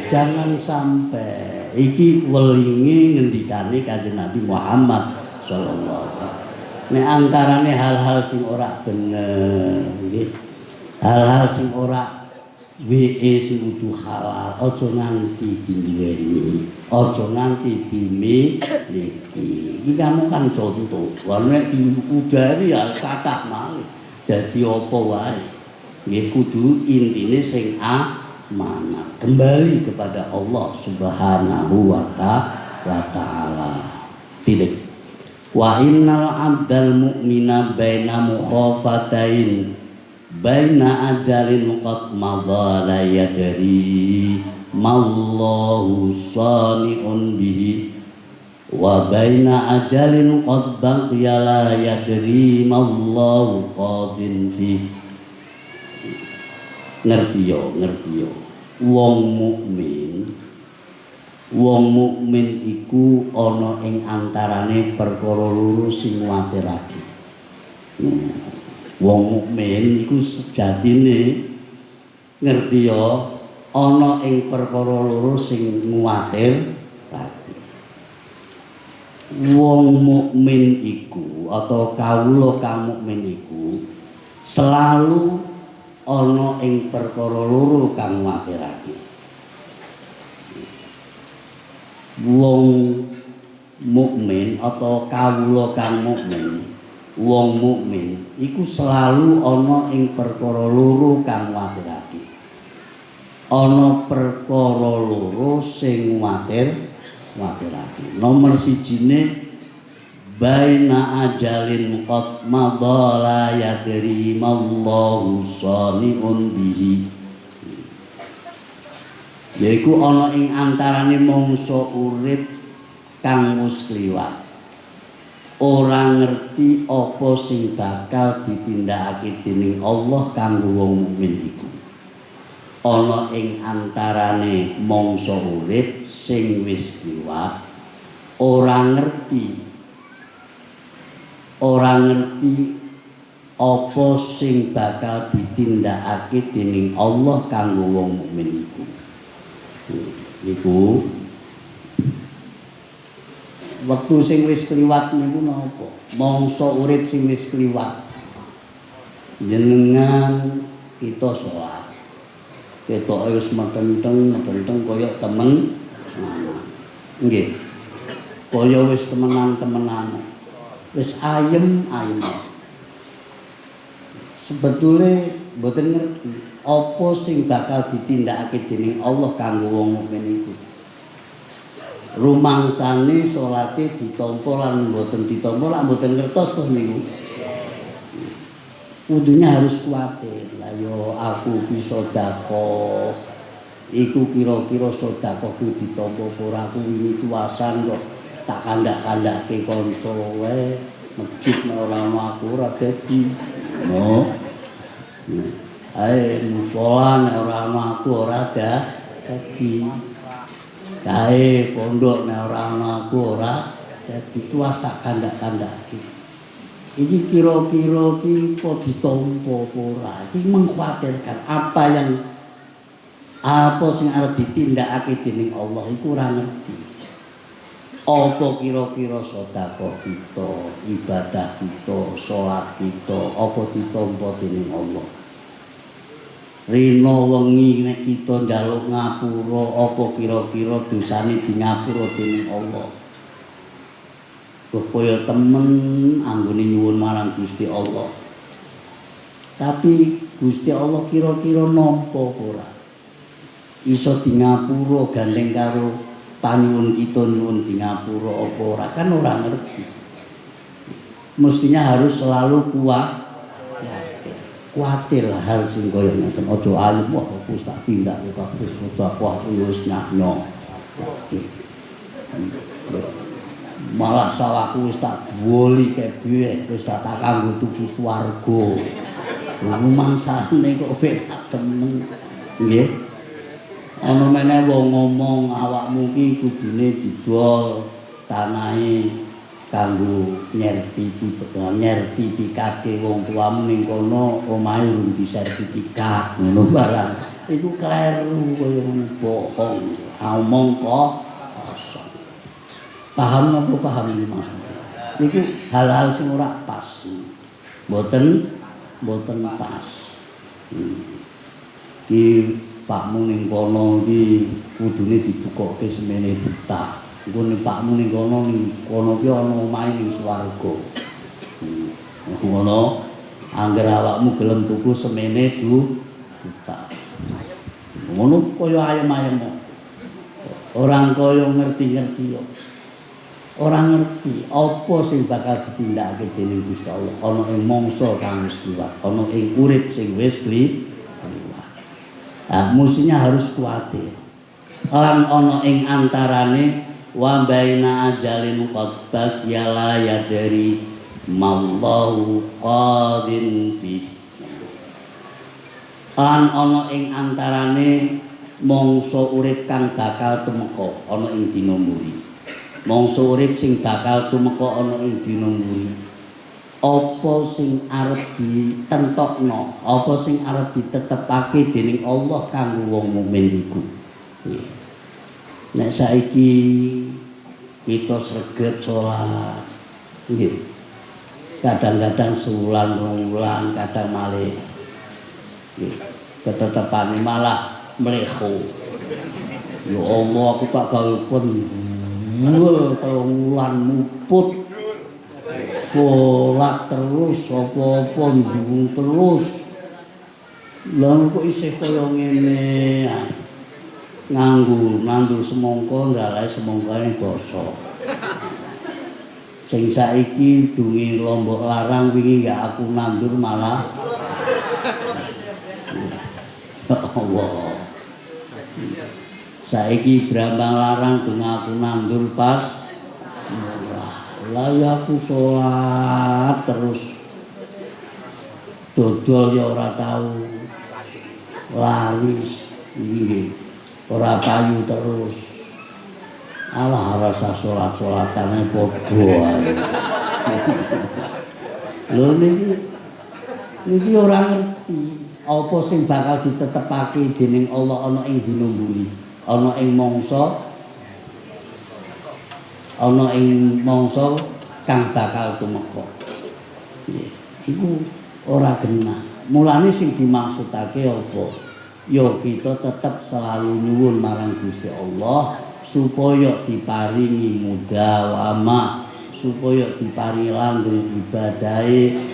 Jangan sampai iki welingi ngendikane Kanjeng Nabi Muhammad sallallahu alaihi wasallam. Nek antarane hal-hal sing ora bener nggih. Hal-hal sing ora WE sing kudu halal aja nganti diduweni, aja nganti dimiliki. Iki kamu kan contoh. Wah nek diudari ya kathah malih. Dadi apa wae. Nggih kudu intine sing amanah. Kembali kepada Allah Subhanahu wa ta'ala. Tidak. Wa innal 'abdal mu'mina baina mukhafatain baina ajalin qad madha la yadri mallahu sani'un bihi wa baina ajalin qad baqiya la yadri mallahu qadin fi. Ngerti yo wong mukmin iku ana ing antarane perkara loro sing nguwatirake. Wong mukmin iku sejatine ngerti ya ana ing perkara loro sing nguwatirake. Wong mukmin iku atau kawula kang mukmin iku selalu ana ing perkara loro kang nguwatirake. Wong mukmin atau kawula kang mukmin, wong mukmin iku selalu ana ing perkara loro kang nguwatirake. Ana perkara loro sing nguwatirake. Nomor sijine baina ajalin qad madha la yadri mallahu sani'un bihi. Yaiku ana ing antarane mangsa urip kang wis kliwat. Ora ngerti apa sing bakal ditindakake dening Allah kanggo wong mukmin iku. Ana ing antarane mangsa urip sing wis kliwat ora ngerti apa sing bakal ditindakake dening Allah kanggo wong mukmin iku. Niku wektu sing wis kliwat niku napa? Mangsa urip sing wis kliwat. Jenengan kita sholat. Ketoke wis metenteng kaya temen semangat. Nggih. Kaya wis temenan. Wis ayem. Sebetulnya mboten ngerti apa sing bakal ditindakake dening Allah kanggo wong mukmin iku. Rumangsane salate ditampa lan mboten ditampa lan mboten ngertos to niku. Kudunya harus kuwatir. Lah yo aku bisa sedekah. Iku kira-kira sedekahku ditampa ora aku wingi tuasan kok tak kandak-kandake kanca wae masjid nek ora ono aku ora dadi. No. Ae musala nek ora ono aku ora dadi. Kae pondok nek ora ono aku ora dadi tuas tak kandak-kandake. Iki kira-kira ki kok ditampa apa ora? Iki mengkhawatirkan apa sing arep ditindakake dening Allah iku ora ngerti. Apa kira-kira sedekah kita, ibadah kita, salat kita apa ditampa dening Allah. Rino wengi nek kita njaluk ngapura apa kira-kira dosane di ngapura dening Allah. Kaya temen anggone nyuwun marang Gusti Allah. Tapi Gusti Allah kira-kira nampa ora? Iso di ngapura gandeng karo panyuwun kita nyuwun di ngapura apa ora kan ora ngerti. Mestinya harus selalu kuatir hal sing kaya ngeten. Aja alim wah wis tak tindak kabeh sedekah wis nyahno. Malah salahku wis tak boli kabeh wis tak kanggo tuku swarga. Rumangsane kok penak temen. Nggih. Ana meneh wong ngomong awakmu ki kudune didol tanahe kanggo nyertifikate wong tuamu ning kono omahe urung disertifikat ngono barang. Iku kleru kaya ngono bohong. Omong kok kosong. Paham apa paham iki maksudnya? Iku hal-hal sing ora pas. Mboten pas. Ki pakmu ning kono iki kudune ditukokke semene juta. Engko ning pakmu ning kono ki ana omahe ning swarga. Ngono, angger awakmu gelem tuku semene juta. Ngono kaya ayem-ayem. Orang kaya ngerti-ngerti yo. Ora ngerti apa sing bakal ditindakake dening Gusti Allah ana ing mangsa kang wis liwat, ana ing urip sing wis liwat. Mestinya harus kuatir. Lan ana ing antarane wa baina ajalin qad baqiyala yadri mallahu qadin fi. Lan ana ing antarane mangsa urip kang bakal tumeka ana ing dina muri. Mangsa urip sing bakal tumeka ana ing dina muri. Apa sing arep ditentokno, apa sing arep ditetepake dening Allah kanggo wong mukmin iku. Nek saiki kita sregep salat, nggih. Kadang-kadang sebulan, rong kadang malih. Nggih. Ketetepane malah mleho. Ya Allah aku tak gawe pun wulan muput. Bolak terus apa-apa ndung terus. Lah kok isih kaya ngene. Nandur semangka ndalae semangkane basa. Sing saiki dungi lombok larang wingi gak aku nandur malah Allah. Saiki brambang larang dung aku nandur pas lah aku sholat terus dodol ya ora tahu laris nggih ora payu terus alah rasa sholat-sholatane padha ae lho niki ora ngerti apa sing bakal ditetepake dening Allah ana ing dina mburi ana ing mangsa kang bakal tumeka. Iku ora genah. Mulane sing dimaksudake apa? Ya kita tetep selalu nyuwun marang Gusti Allah supaya diparingi mudawamah, supaya diparingi langgeng ibadahe.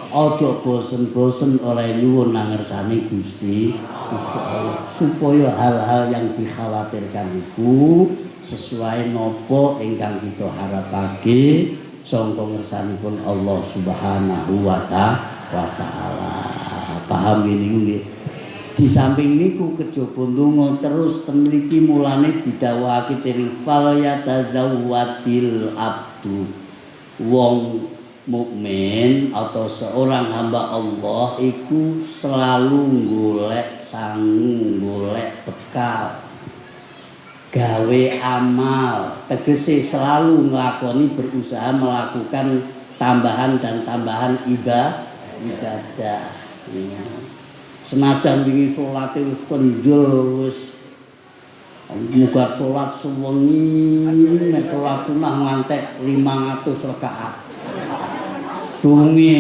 Aja bosen-bosen oleh nyuwun nang ngersane Gusti Allah supaya hal-hal yang dikhawatirkan itu sesuai nopo ingkang kita harapake sangka ngersanipun Allah Subhanahu wa taala. Paham ini nggih? Di samping niku kejaba ndonga terus ten mriki mulane didhawuhake dening fal yatazawwadil abdu. Wong mukmin atau seorang hamba Allah iku selalu golek sangu, golek bekal. Gawe amal, tegese selalu nglakoni berusaha melakukan tambahan dan tambahan ibadah. Senajan wingi salate wis kendel wis muga salat sewengi nek salat sunah ngantek 500 rakaat. Dungi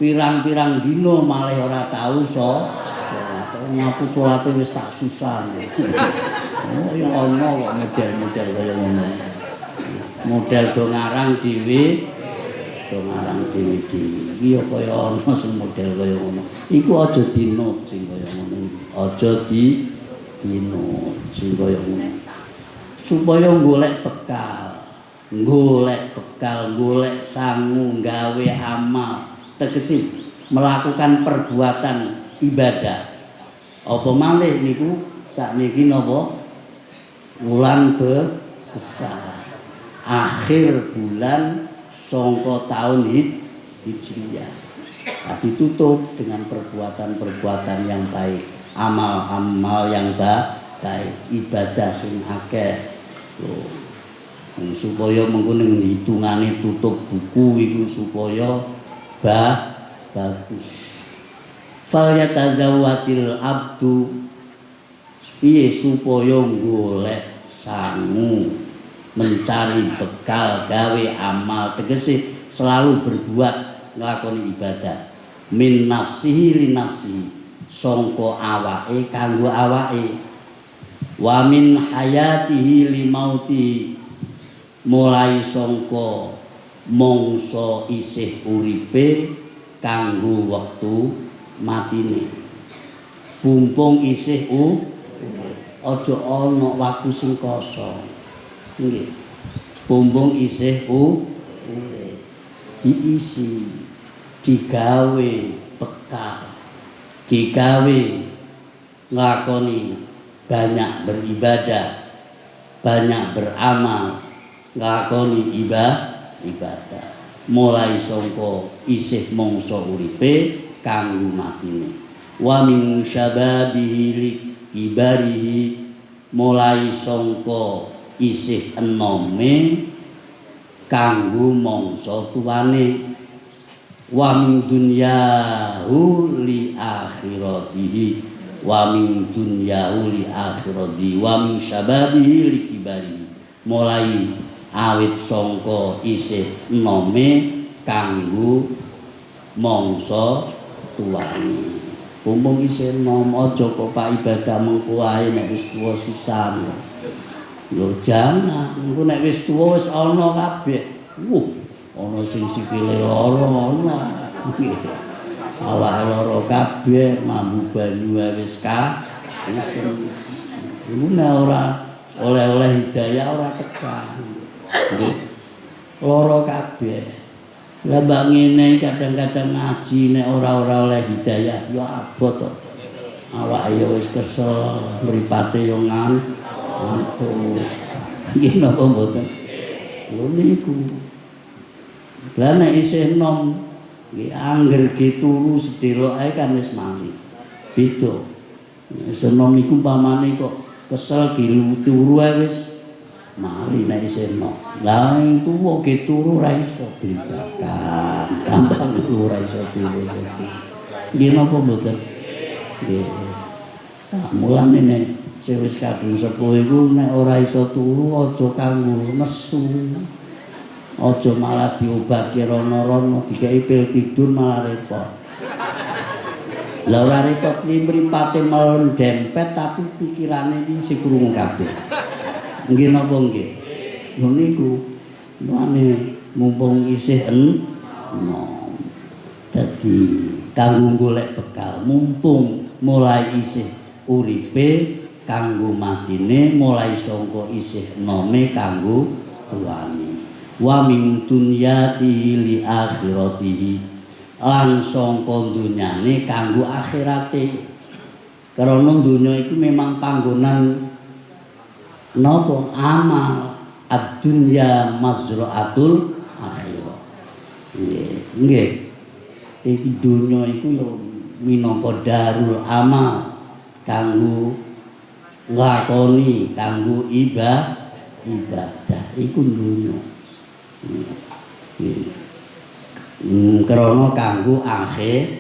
pirang-pirang dina malih ora tau salat. Ngaku salate wis tak susah. Oh ya ana kok model-model kaya ngono. Model do ngarang dhewe iki ya kaya ana sing model kaya ngono. Iku aja dinut sing kaya ngono. Aja dinut sing kaya ngono. Supaya golek bekal, golek sangu, gawe amal, tegese melakukan perbuatan ibadah. Apa malih niku sakniki napa? Wulan besar. Akhir bulan sangka tahun Hijriah. Ditutup dengan perbuatan-perbuatan yang baik, amal-amal yang baik, ibadah sing akeh. Supaya mengko ning hitungane tutup buku iku supaya bagus. Fal yatazawwadil abdu piye supaya golek sangu, mencari bekal, gawe amal, tegese selalu berbuat nglakoni ibadah. Min nafsihi li nafsihi, sangka awake kanggo awake. Wa min hayatihi li mauti, mulai sangka mangsa isih uripe kanggo wektu matine. Bumpung isih aja ana waktu sing kosong. Nggih. Bumbung isih urip. Diisi, digawe bekal, digawe nglakoni banyak beribadah, banyak beramal, nglakoni ibadah. Mulai sangka isih mangsa uripe kanggo matine. Wa min syababihi li kibarihi, mulai sangka isih enome kanggo mangsa tuwane. Wa min dunyahu li akhiratihi, wa min dunyahu li akhiratihi, wa min syababihi li kibarihi, mulai awit sangka isih enome kanggo mangsa tuwane. Mumpung isih enom aja kok pak ibadah mengko ae nek wis tuwa sisan. Lho jangan, engko nek wis tuwa wis ana kabeh. Ana sing sikile lara ana. Awake lara kabeh, mambu banyu wis iku nek ora oleh-oleh hidayah ora tekan. Lara kabeh. Lah mbak ngene kadang-kadang ngaji nek ora oleh hidayah ya abot to. Awake ya wis kesel, mripate yo ngantuk. Nggih napa mboten? Lho niku. Lah nek isih enom nggih angger turu sedelok ae kan wis mati. Beda. Senom iku pamane kok kesel turu ae wis mari nek isih enom. Lah tuwa ge turu ra iso beli bakar. Gampang turu ra iso beli. Nggih napa mboten? Nggih. Mulane nek sing wis kadung sepuh iku nek ora iso turu aja kanggo nesu. Aja malah diobati rono-rono dikei pil tidur malah repot. Lah ora repot iki mripate melon dempet tapi pikirane iki sing krungu kabeh. Nggih napa nggih? Lho niku mane mumpung isih enom. Dadi kanggo golek bekal mumpung mulai isih uripe kanggo matine, mulai sangka isih enome kanggo tuane. Wa min dunyatihi li akhiratihi, lan sangka dunyane kanggo akhirate. Karena dunya iku memang panggonan napa amal, ad-dunya mazra'atul akhirah. Nggih. Iki dunya iku ya minangka darul amal kanggo nglakoni kanggo ibadah iku dunya. Krana kanggo akhirate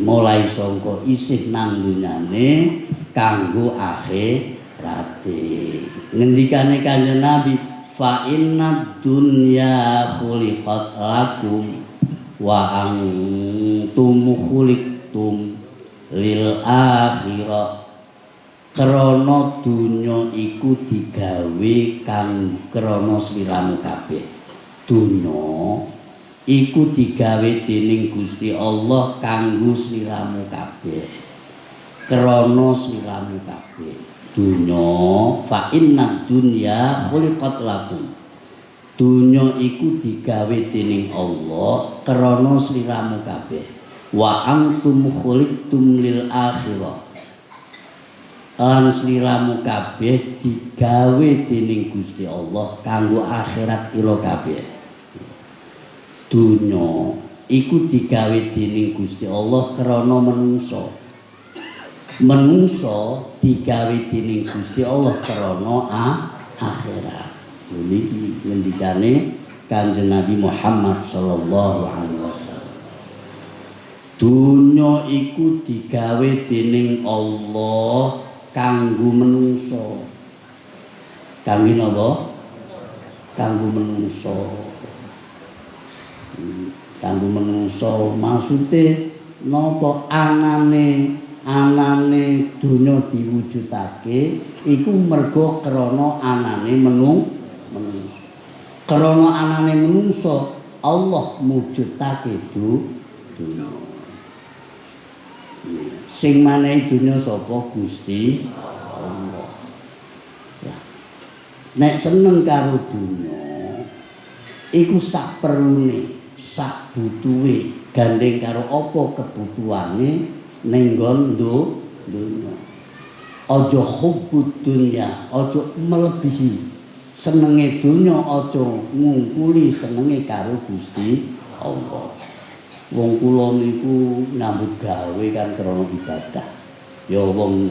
mulai saka isih nang dunyane kanggo akhirate. Ngendikane Kanjeng Nabi fa innad dunya khuliqat lakum wa antum khuliqtum lil akhirah. Krana dunya iku digawe kang krana sliramu kabeh. Dunya iku digawe dening Gusti Allah kanggo sliramu kabeh. Krana sliramu kabeh. Dunya fa innad dunya khuliqat lakum. Dunya iku digawe dening Allah krana sliramu kabeh. Wa antum khuliqtum lil akhirah. Lan sliramu kabeh digawe dening Gusti Allah kanggo akhirat ira kabeh. Dunya iku digawe dening Gusti Allah krana menungso. Menungso digawe dening Gusti Allah krana akhirat. Niki ngendikane Kanjeng Nabi Muhammad sallallahu alaihi wasallam. Dunya iku digawe dening Allah kanggo menungso. Kanggo napa? Kanggo menungso. Kanggo menungso maksude napa anane dunya diwujudake iku mergo krana anane menungso. Krana anane menungso Allah mujudake dunya. Sing manehi dunya sapa? Gusti Allah. Nek seneng karo dunya iku sak perlune, sak butuhe, gandeng karo apa kebutuhane ning nggon dunya. Aja hubbud dunya, aja melebihi senenge dunya, aja ngungkuli senenge karo Gusti Allah. Wong kula niku nyambut gawe kan krana ibadah. Ya wong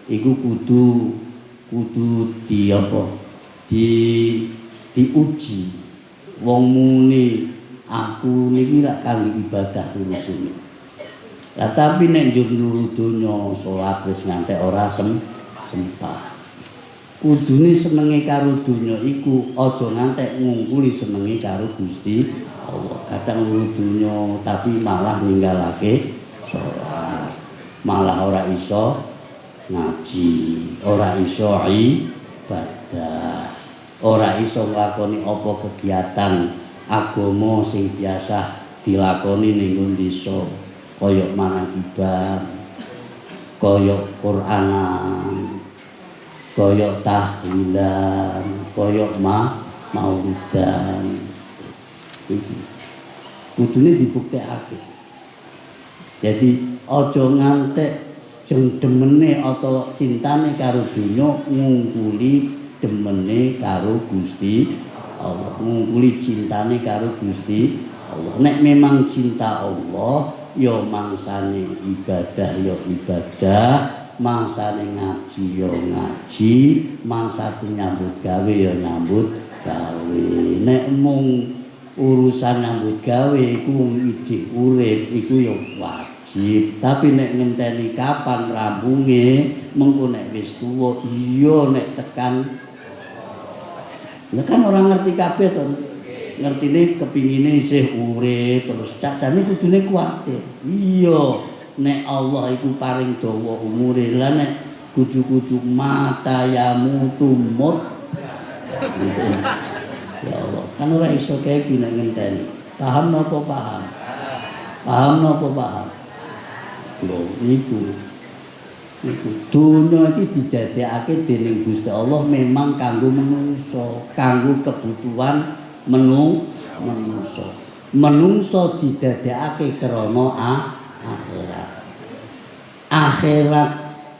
iku kudu di apa? Diuji. Wong muni aku niki lak kanggo ibadah dulu. Lah tapi nek njur donya salat wis ngantek ora sempah. Kudune senenge karo donya iku aja ngantek ngungkuli senenge karo Gusti Allah. Kadang luru donya tapi malah ninggalake salat. Malah ora iso ngaji, ora iso ibadah, ora iso nglakoni apa kegiatan agama sing biasa dilakoni ning desa, kaya manakibah, kaya Qur'anan, kaya tahlilan, kaya maulidan. Iki kudune dibuktekake. Jadi aja ngantek jeng demene atau cintane karo donya ngungkuli demene karo Gusti Allah, ngungkuli cintane karo Gusti Allah. Nek memang cinta Allah ya mangsane ibadah ya ibadah, mangsane ngaji ya ngaji, mangsane nyambut gawe ya nyambut gawe. Nek mung urusan nyambut gawe iku ijik urip iku ya wajib, tapi nek ngenteni kapan rampunge mengko nek wis tuwa iya nek tekan. Lah kan orang ngerti kabeh to. Ngertine kepingine isih urip terus cacane kudune kuwatir. Iya, nek Allah iku paring dawa umure, lah nek kucu-kucu mata ya mutumut. Ya Allah, kan ora iso kae iki nek ngenteni. Paham napa paham? Paham napa paham? Lho niku. Dunya iki didadekake dening Gusti Allah memang kanggo manungsa, kanggo kebutuhan menungso. Menungso didadekake krana akhirat. Akhirat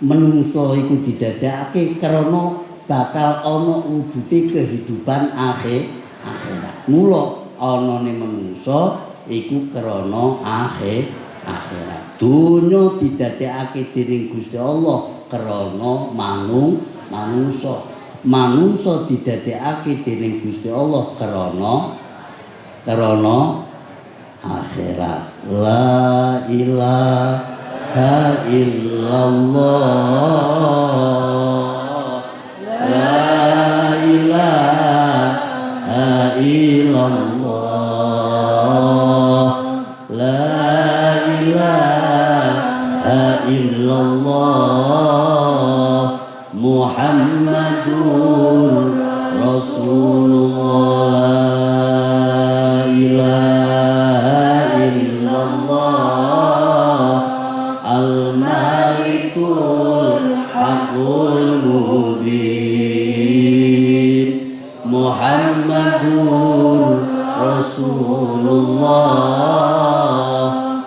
menungso iku didadekake krana bakal ana wujude kehidupan akhirat. Mula anane menungso iku krana akhirat. Donya didadekake dening Gusti Allah krana manungsa. Manungsa didadekake dening Gusti Allah krana akhirat. La ilaha illallah. La ilaha illallah. La ilaha illallah. Muhammadur Rasulullah. Muhammadur Rasulullah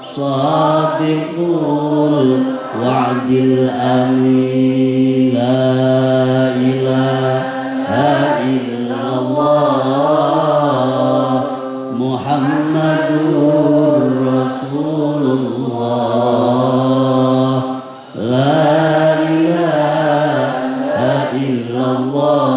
Shadiqul wa'dil amin. La ilaha illallah Muhammadur Rasulullah. La ilaha illallah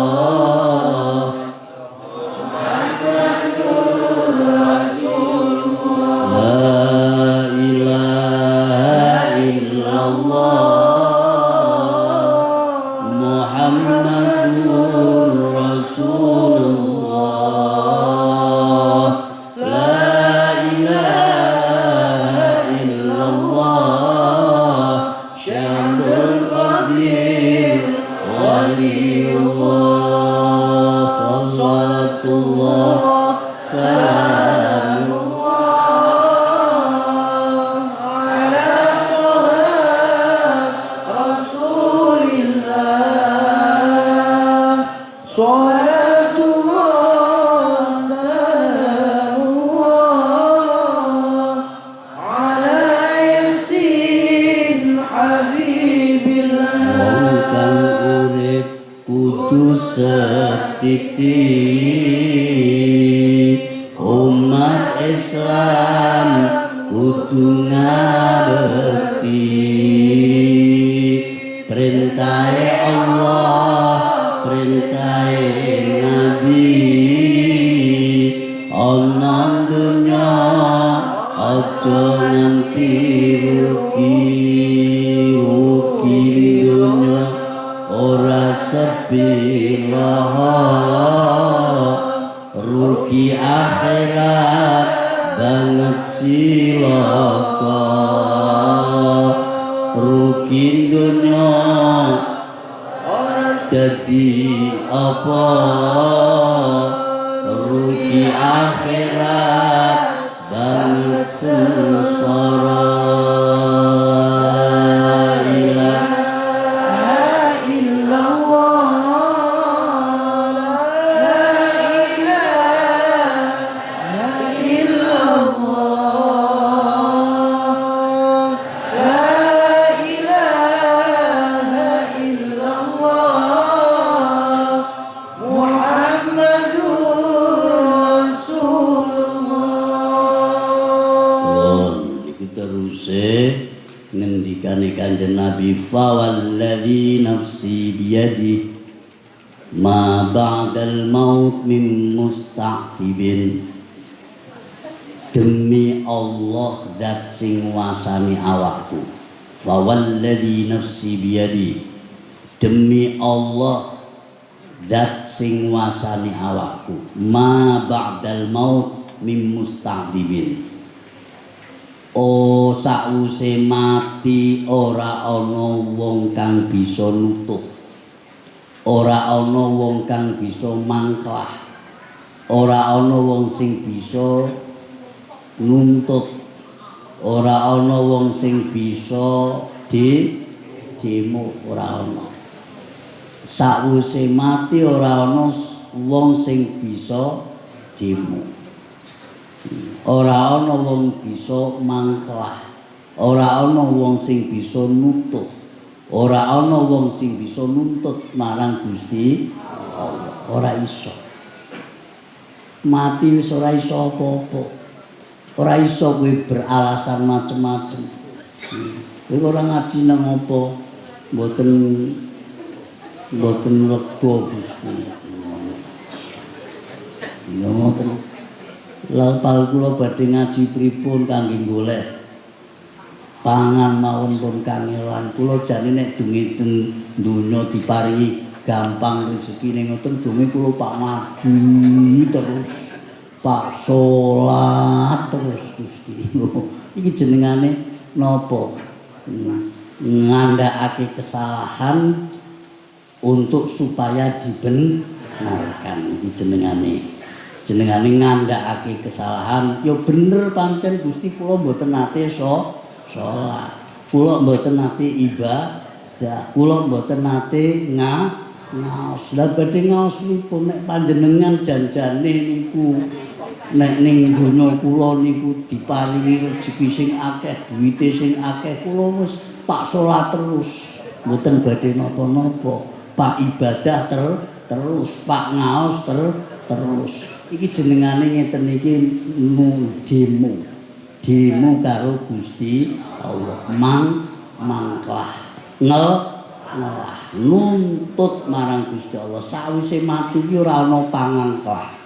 Muhammadur Rasulullah. La ilaha illallah Syamsul Qadir Waliullah. Salawatullah salamullah ala Rasulillah. Salatullah salamullah ala yasin habibillah. Wong kang urip kudu setitik, umat Islam kudu ngerti perintahe Allah, perintahe Nabi. Ana dunya aja nganti rugi dunya ora sepilah, rugi akhirat banget cilaka. Rugi dunya jadi apa, rugi akhirat banget sengsara. Ngendikane Kanjeng Nabi, fa walladzi nafsi biyadi ma ba'dal maut min mustaqibin. Demi Allah zat sing wasani awakku, fa walladzi nafsi biyadi, demi Allah zat sing wasani awakku, ma ba'dal maut min mustaqibin. Oh, sakwuse mati ora ana wong kang bisa nutuh, ora ana wong kang bisa mangklah, ora ana wong sing bisa nuntut, ora ana wong sing bisa demo, ora ana. Sakwuse mati ora ana wong sing bisa demo. Ora ana wong bisa mangklah. Ora ana wong sing bisa nutup. Ora ana wong sing bisa nuntut marang Gusti Allah. Ora iso. Mati wis ora iso apa-apa. Ora iso kowe beralasan macem-macem. Kowe ora ngaji nang apa? Mboten lega Gusti. Ngoten. Lapal kula badhe ngaji pripun kangge golek pangan mawon pun kangelan. Kula jane nek dungi donya diparingi gampang rezekine ngoten dungi kula pak maju terus. Pak salat terus Gusti. Iki jenengane napa? Ngandhakake kesalahan untuk supaya dibenarkan. Iki jenengane ngandhakake kesalahan ya bener pancen Gusti kula mboten nate salat. Kula mboten nate ibadah. Kula mboten nate ngaos. Lah badhe ngaos nipun nek panjenengan janjane niku nek ning donya kula niku diparingi rezeki sing akeh, duwite sing akeh, kula wis pak salat terus. Mboten badhe napa-napa. Pak ibadah terus, pak ngaos terus. Iki jenengane ngeten iki demo karo Gusti Allah. Mangklah ngelah nuntut marang Gusti Allah. Sawise mati iki ora ana pangangklah.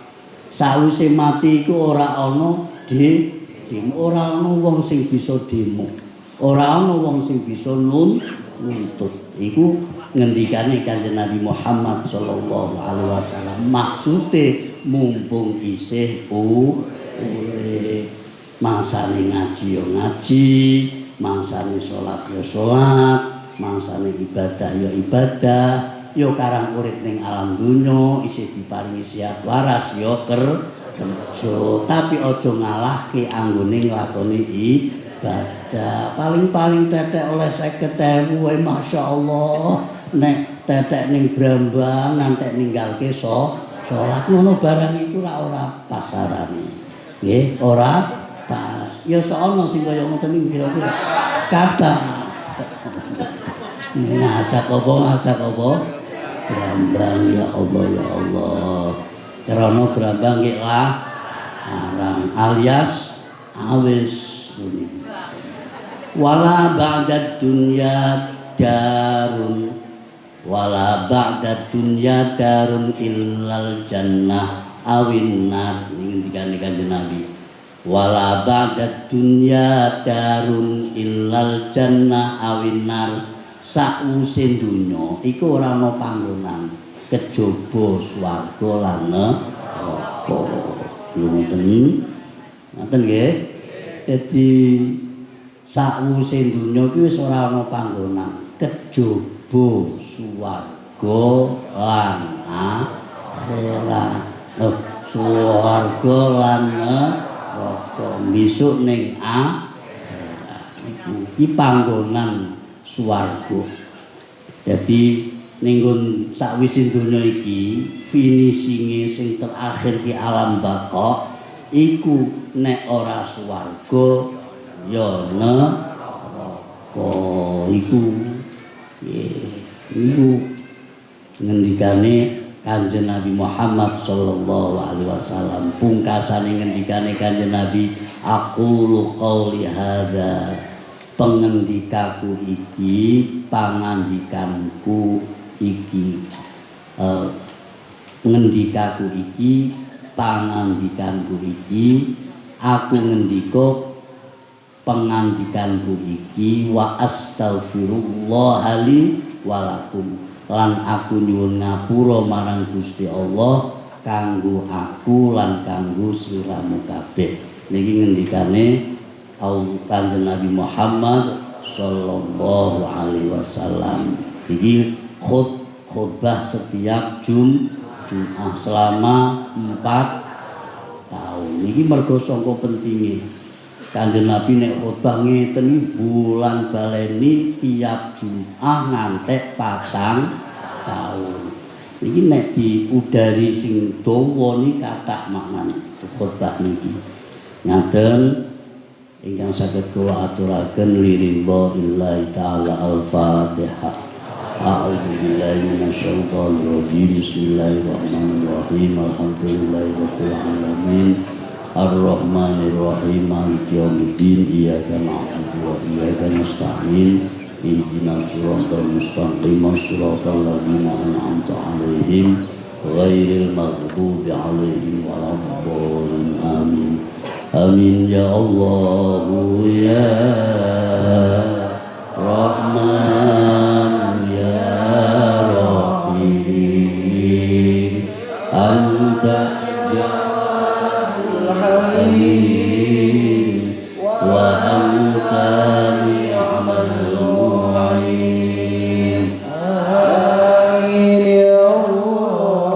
Sawise mati iku ora ana demo, ora ana wong sing bisa demo. Ora ana wong sing bisa nuntut. Iku ngendikane Kanjeng Nabi Muhammad sallallahu alaihi wasallam. Maksude mumpung isih urip, mangsane ngaji ya ngaji, mangsane salat ya salat, mangsane ibadah ya ibadah, ya karang urip ning alam donya isih diparingi sehat waras ya kerja, tapi aja ngalahke anggone nglakoni ibadah. Paling-paling tetek oleh 50.000 wae masyaallah. Nek tetek ning Brambang ngantek ninggalke salat ngono barang iku ora pasarane. Nggih, ora pas. Ya sono sing kaya ngoten iki kira-kira kathah. Masak apa? Brambang ya Allah. Krana Brambang nggih lah arang alias awis punika. Wala ba'dad dunya darun wala ba'dad dunya darun illal jannah awin nar. Ngendikane Kanjeng Nabi. Wala ba'dad dunya darun illal jannah awin nar. Sakwise donya iku ora ana panggonan kejaba swarga lan neraka. Ngoten nggih. Dadi sakwise donya iki wis ora ana panggonan kejaba swarga lan akhirat. Swarga lan neraka besok ning akhirat. Iki panggonan swarga. Jadi ning sakwise donya iki finishinge sing terakhir di alam baka iku nek ora swarga ya neraka. Iku ngendikane Kanjeng Nabi Muhammad sallallahu alaihi wasallam. Pungkasane ngendikane Kanjeng Nabi, aqulu qauli hadza, pengendikaku iki, pangandikanku iki, ngendikaku iki, pangandikanku iki, aku ngendika pengandikanku iki, wa astaghfirullah li walakum, lan aku nyuwun ngapura marang Gusti Allah kanggo aku lan kanggo sliramu kabeh. Niki ngendikane Kanjeng Nabi Muhammad sallallahu alaihi wasallam. Iki khutbah setiap Jumat selama 4 tahun. Niki mergo sangka pentinge Kanjeng Nabi nek khutbah ngeten iki bulan baleni tiap Jumat ngantek 4 tahun. Niki nek diudari sing dawa niki kathah maknane khutbah niki. Ngaten ingkang saged kula aturaken liridho illahi ta'ala al-Fatihah. A'udzu billahi minasyaitonir rajim. Bismillahirrahmanirrahim. Alhamdulillahirabbil alamin. Ar-Rahmanir Rahim. Maliki yaumiddin. Iyyaka na'budu wa iyyaka nasta'in. Ihdinas siratal mustaqim. Shiratal ladzina an'amta 'alaihim ghairil maghdubi 'alaihim waladdallin. Amin. Amin ya Allah ya Rahman ya Rahim. Anta Jawadul Halim wa anta ni'mal mu'in. Amin ya Allah ya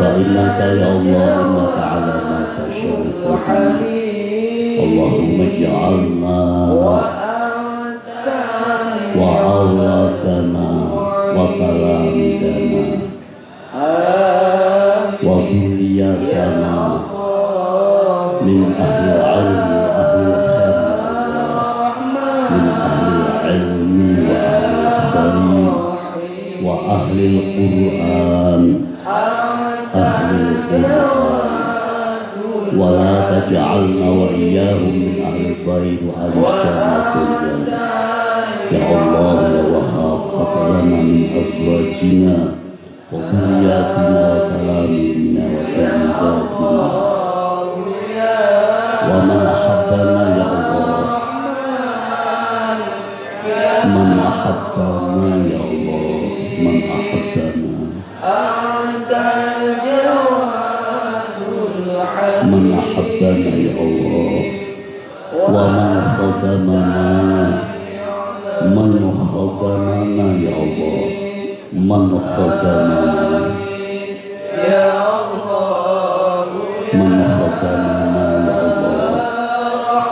فإنك يا الله إنك على ما تشاء واجعلنا وإياهم من أهل الخير وأهل الشر والرضا يا الله يا وهاب هب لنا من أزواجنا وذرياتنا وكلامنا وطيباتنا ومن أحبنا يا الله من أحبنا يا الله من أحبنا من أحبنا يا الله ومن خدمنا من خدمنا يا الله من خدمنا يا الله من خدمنا يا الله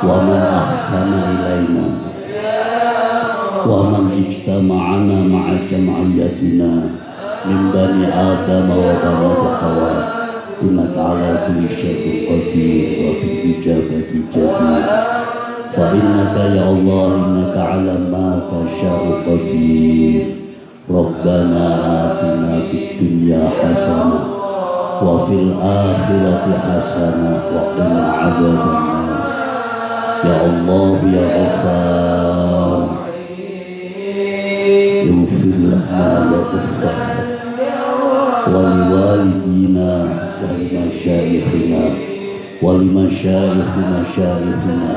ومن أحسن إلينا ومن اجتمعنا مع جمعيتنا من بني آدم وبنات حواء إنك على كل شيء قدير وبالإجابة جدير فإنك يا الله إنك على ما تشاء قدير ربنا آتنا في الدنيا حسنة وفي الآخرة حسنة وقنا عذاب النار يا الله يا غفار اغفر لنا وغفر ولوالدينا ولمشايخنا ولمشايخ مشايخنا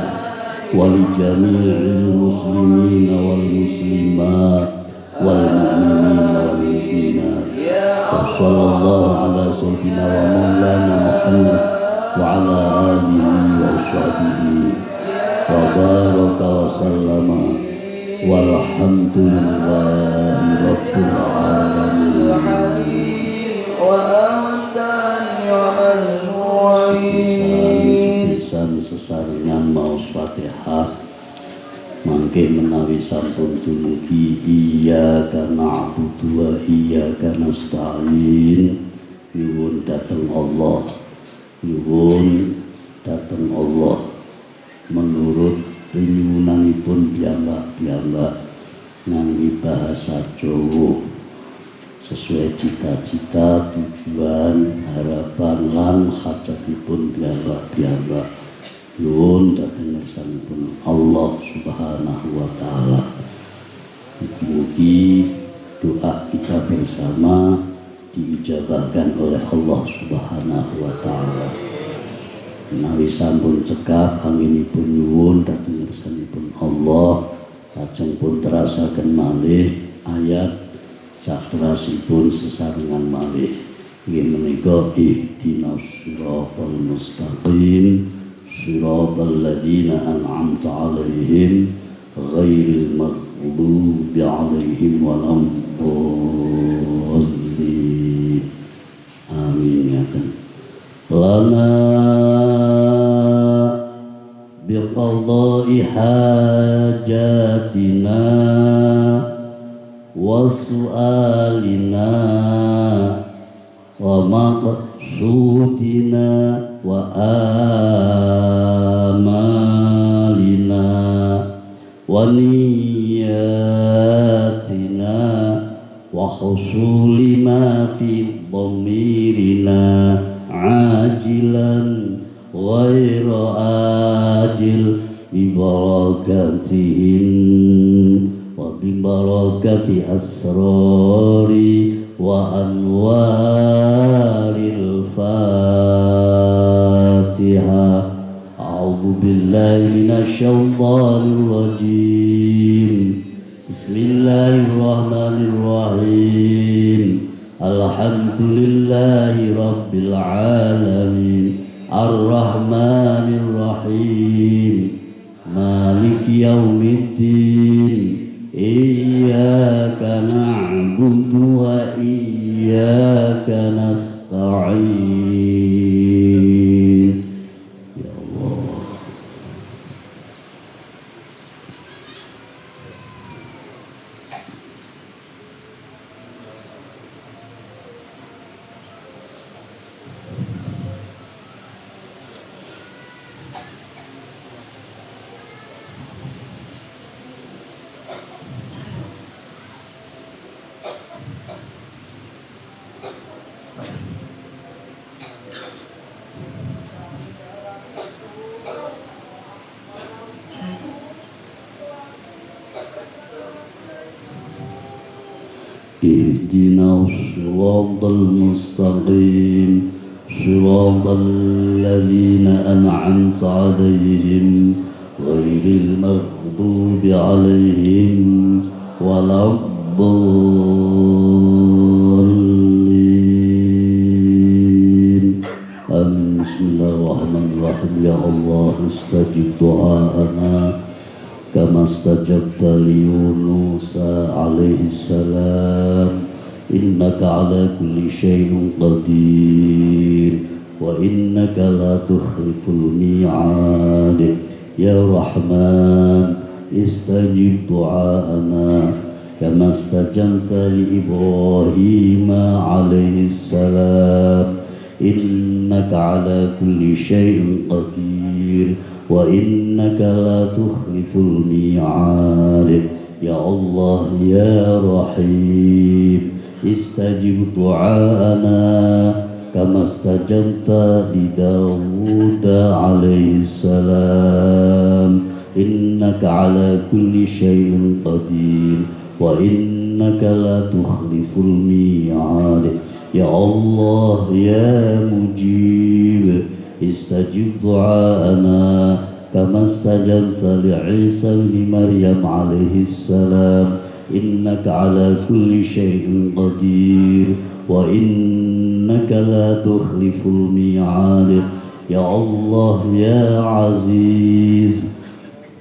ولجميع المسلمين والمسلمات والمؤمنين والمؤمنات وصلى الله على سيدنا ومولانا محمد وعلى آله وصحبه وبارك وسلم والحمد لله رب العالمين وأنت نعم المعين sesarengan maos Fatihah mangke menawi sampun dumugi iyyaka na'budu wa iyyaka nasta'in nyuwun dhateng Allah nyuwun dhateng Allah menurut pinyuwunanipun piyambak-piyambak ngangge bahasa Jawa sesuai cita-cita, tujuan, harapan lan hajatipun piyambak-piyambak nyuwun dhateng ngersanipun Allah Subhanahu wa taala. Mugi doa kita bersama diijabahkan oleh Allah Subhanahu wa taala. Menawi sampun cekap anginipun nyuwun dhateng ngersanipun Allah, lajeng pun terasaken malih ayat satrasipun sesarengan malih inggih menika ihdinas siratal mustaqim siratal ladzina an'amta 'alaihim ghairil maghdubi 'alaihim waladdallin amin ya kan lana biqada'i hajatina wa su'alina wa maqsudina wa amalina wa niyatina wa husuli ma fi dhamirina ajilan ghairu ajil bi barakatihin wa bi barakati asrari wa anwaril Fatiha. A'udzu billahi minasy syaithanir rajim. Bismillahirrahmanirrahim. Alhamdulillahi rabbil alamin. Ar-Rahmanir Rahim. Maliki yaumiddin. Iyyaka na'budu wa iyyaka nasta'in. Ya Allah. اهدنا الصراط المستقيم صراط الذين أنعمت عليهم غير المغضوب عليهم ولا الضالين آمين. بسم الله الرحمن الرحيم. يا الله استجب دعاءنا كما استجبت ليونس عليه السلام إنك على كل شيء قدير وإنك لا تخلف الميعاد. يا رحمن استجب دعاءنا كما استجبت لإبراهيم عليه السلام إنك على كل شيء قدير وإنك لا تخلف الميعاد. يا الله يا رحيم استجب دعاءنا كما استجبت لداود عليه السلام إنك على كل شيء قدير وإنك لا تخلف الميعاد. يا الله يا مجيب استجب دعاءنا كما استجبت لعيسى بن مريم عليه السلام إنك على كل شيء قدير وإنك لا تخلف الميعاد. يا الله يا عزيز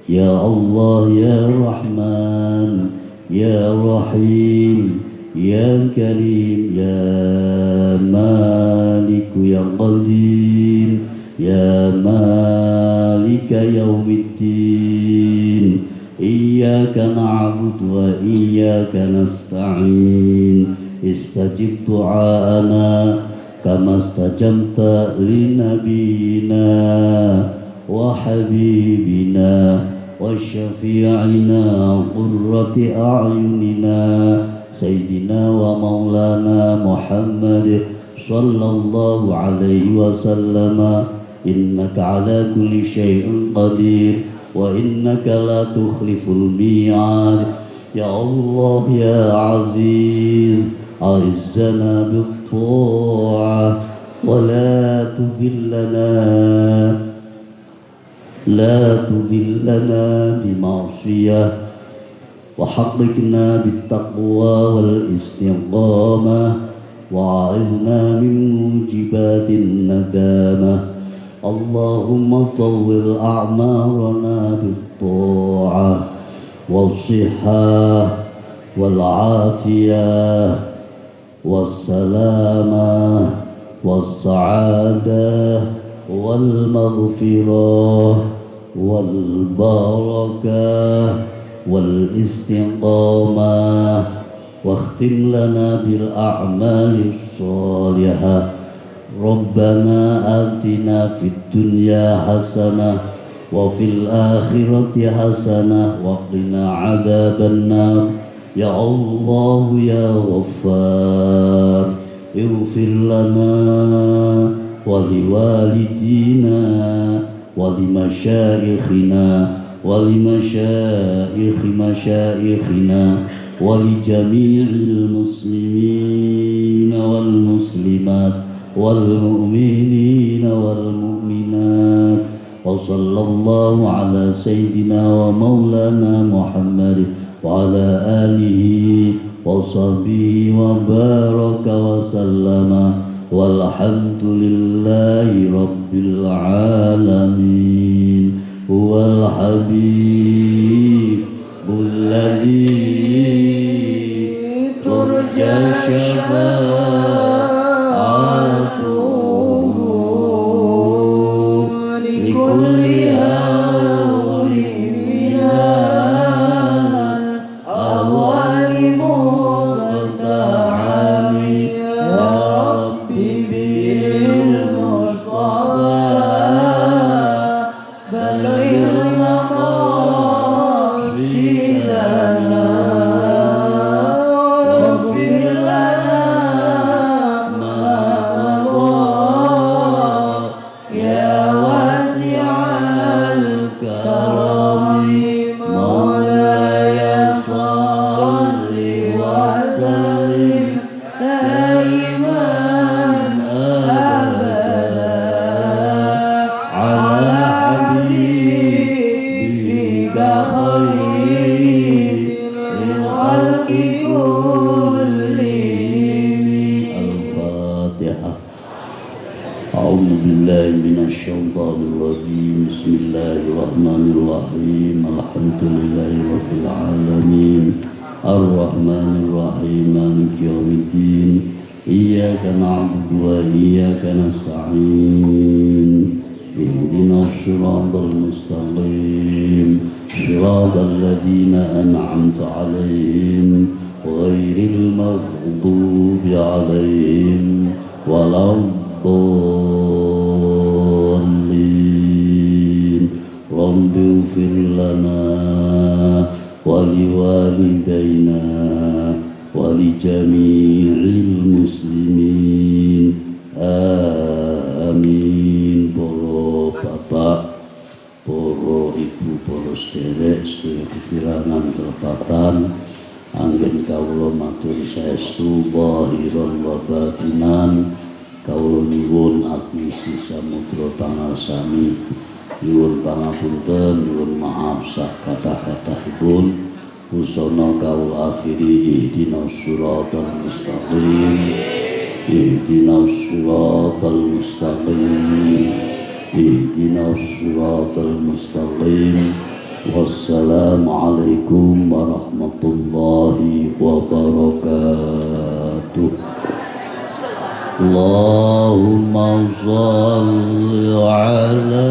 يا الله يا رحمن يا رحيم يا كريم يا مالك يا قدير يا مالك يوم الدين إياك نعبد وإياك نستعين استجب دعاءنا كما استجبت لنبينا وحبيبنا وشفيعنا قرة أعيننا سيدنا ومولانا محمد صلى الله عليه وسلم إنك على كل شيء قدير وإنك لا تخلف الميعاد. يا الله يا عزيز أعزنا بالطاعة ولا تذلنا بمعصية وحققنا بالتقوى والاستقامة وأعذنا من موجبات الندامة. اللهم طول أعمارنا بالطاعة والصحة والعافية والسلامة والسعادة والمغفرة والبركة والاستقامة واختم لنا بالأعمال الصالحة. ربنا آتنا في الدنيا حسنة وفي الآخرة حسنة وقنا عذاب النار. يا الله يا غفار اغفر لنا ولوالدينا ولمشايخنا مشايخنا ولجميع المسلمين والمسلمات والمؤمنين والمؤمنات وصلى الله على سيدنا ومولانا محمد وعلى آله وصحبه وبارك وسلم والحمد لله رب العالمين. هو الحبيب الذي ترجى شفاعته لكل هول من الأهوال مقتحم. يا ربي بالمصطفى بلغ مقاصدنا واغفر لنا ما مضى يا واسع الكرم. مولاي صل وسلم الشيطان الرجيم بسم الله الرحمن الرحيم الحمد لله رب العالمين الرحمن الرحيم مالك يوم الدين إياك نعبد وإياك نستعين اهدنا الصراط المستقيم صراط الذين أنعمت عليهم غير المغضوب عليهم ولا الضالين رب اغفر لنا ولوالدينا ولجميع المسلمين آمين. Para bapak, para ibu, para sederek sedaya kekirangan terpatan anggen kawula matur saestu zahiran wa batinan. Kawula nyuwun admisi samudra pangarsani, nyuwun pangapunten, nyuwun maaf sak kathah-kathahipun. Husana kawula akhiri ihdinas siratal mustaqim, ihdinas siratal mustaqim, ihdinas siratal mustaqim. Wassalamualaikum warahmatullahi wabarakatuh. Allahumma shalli ala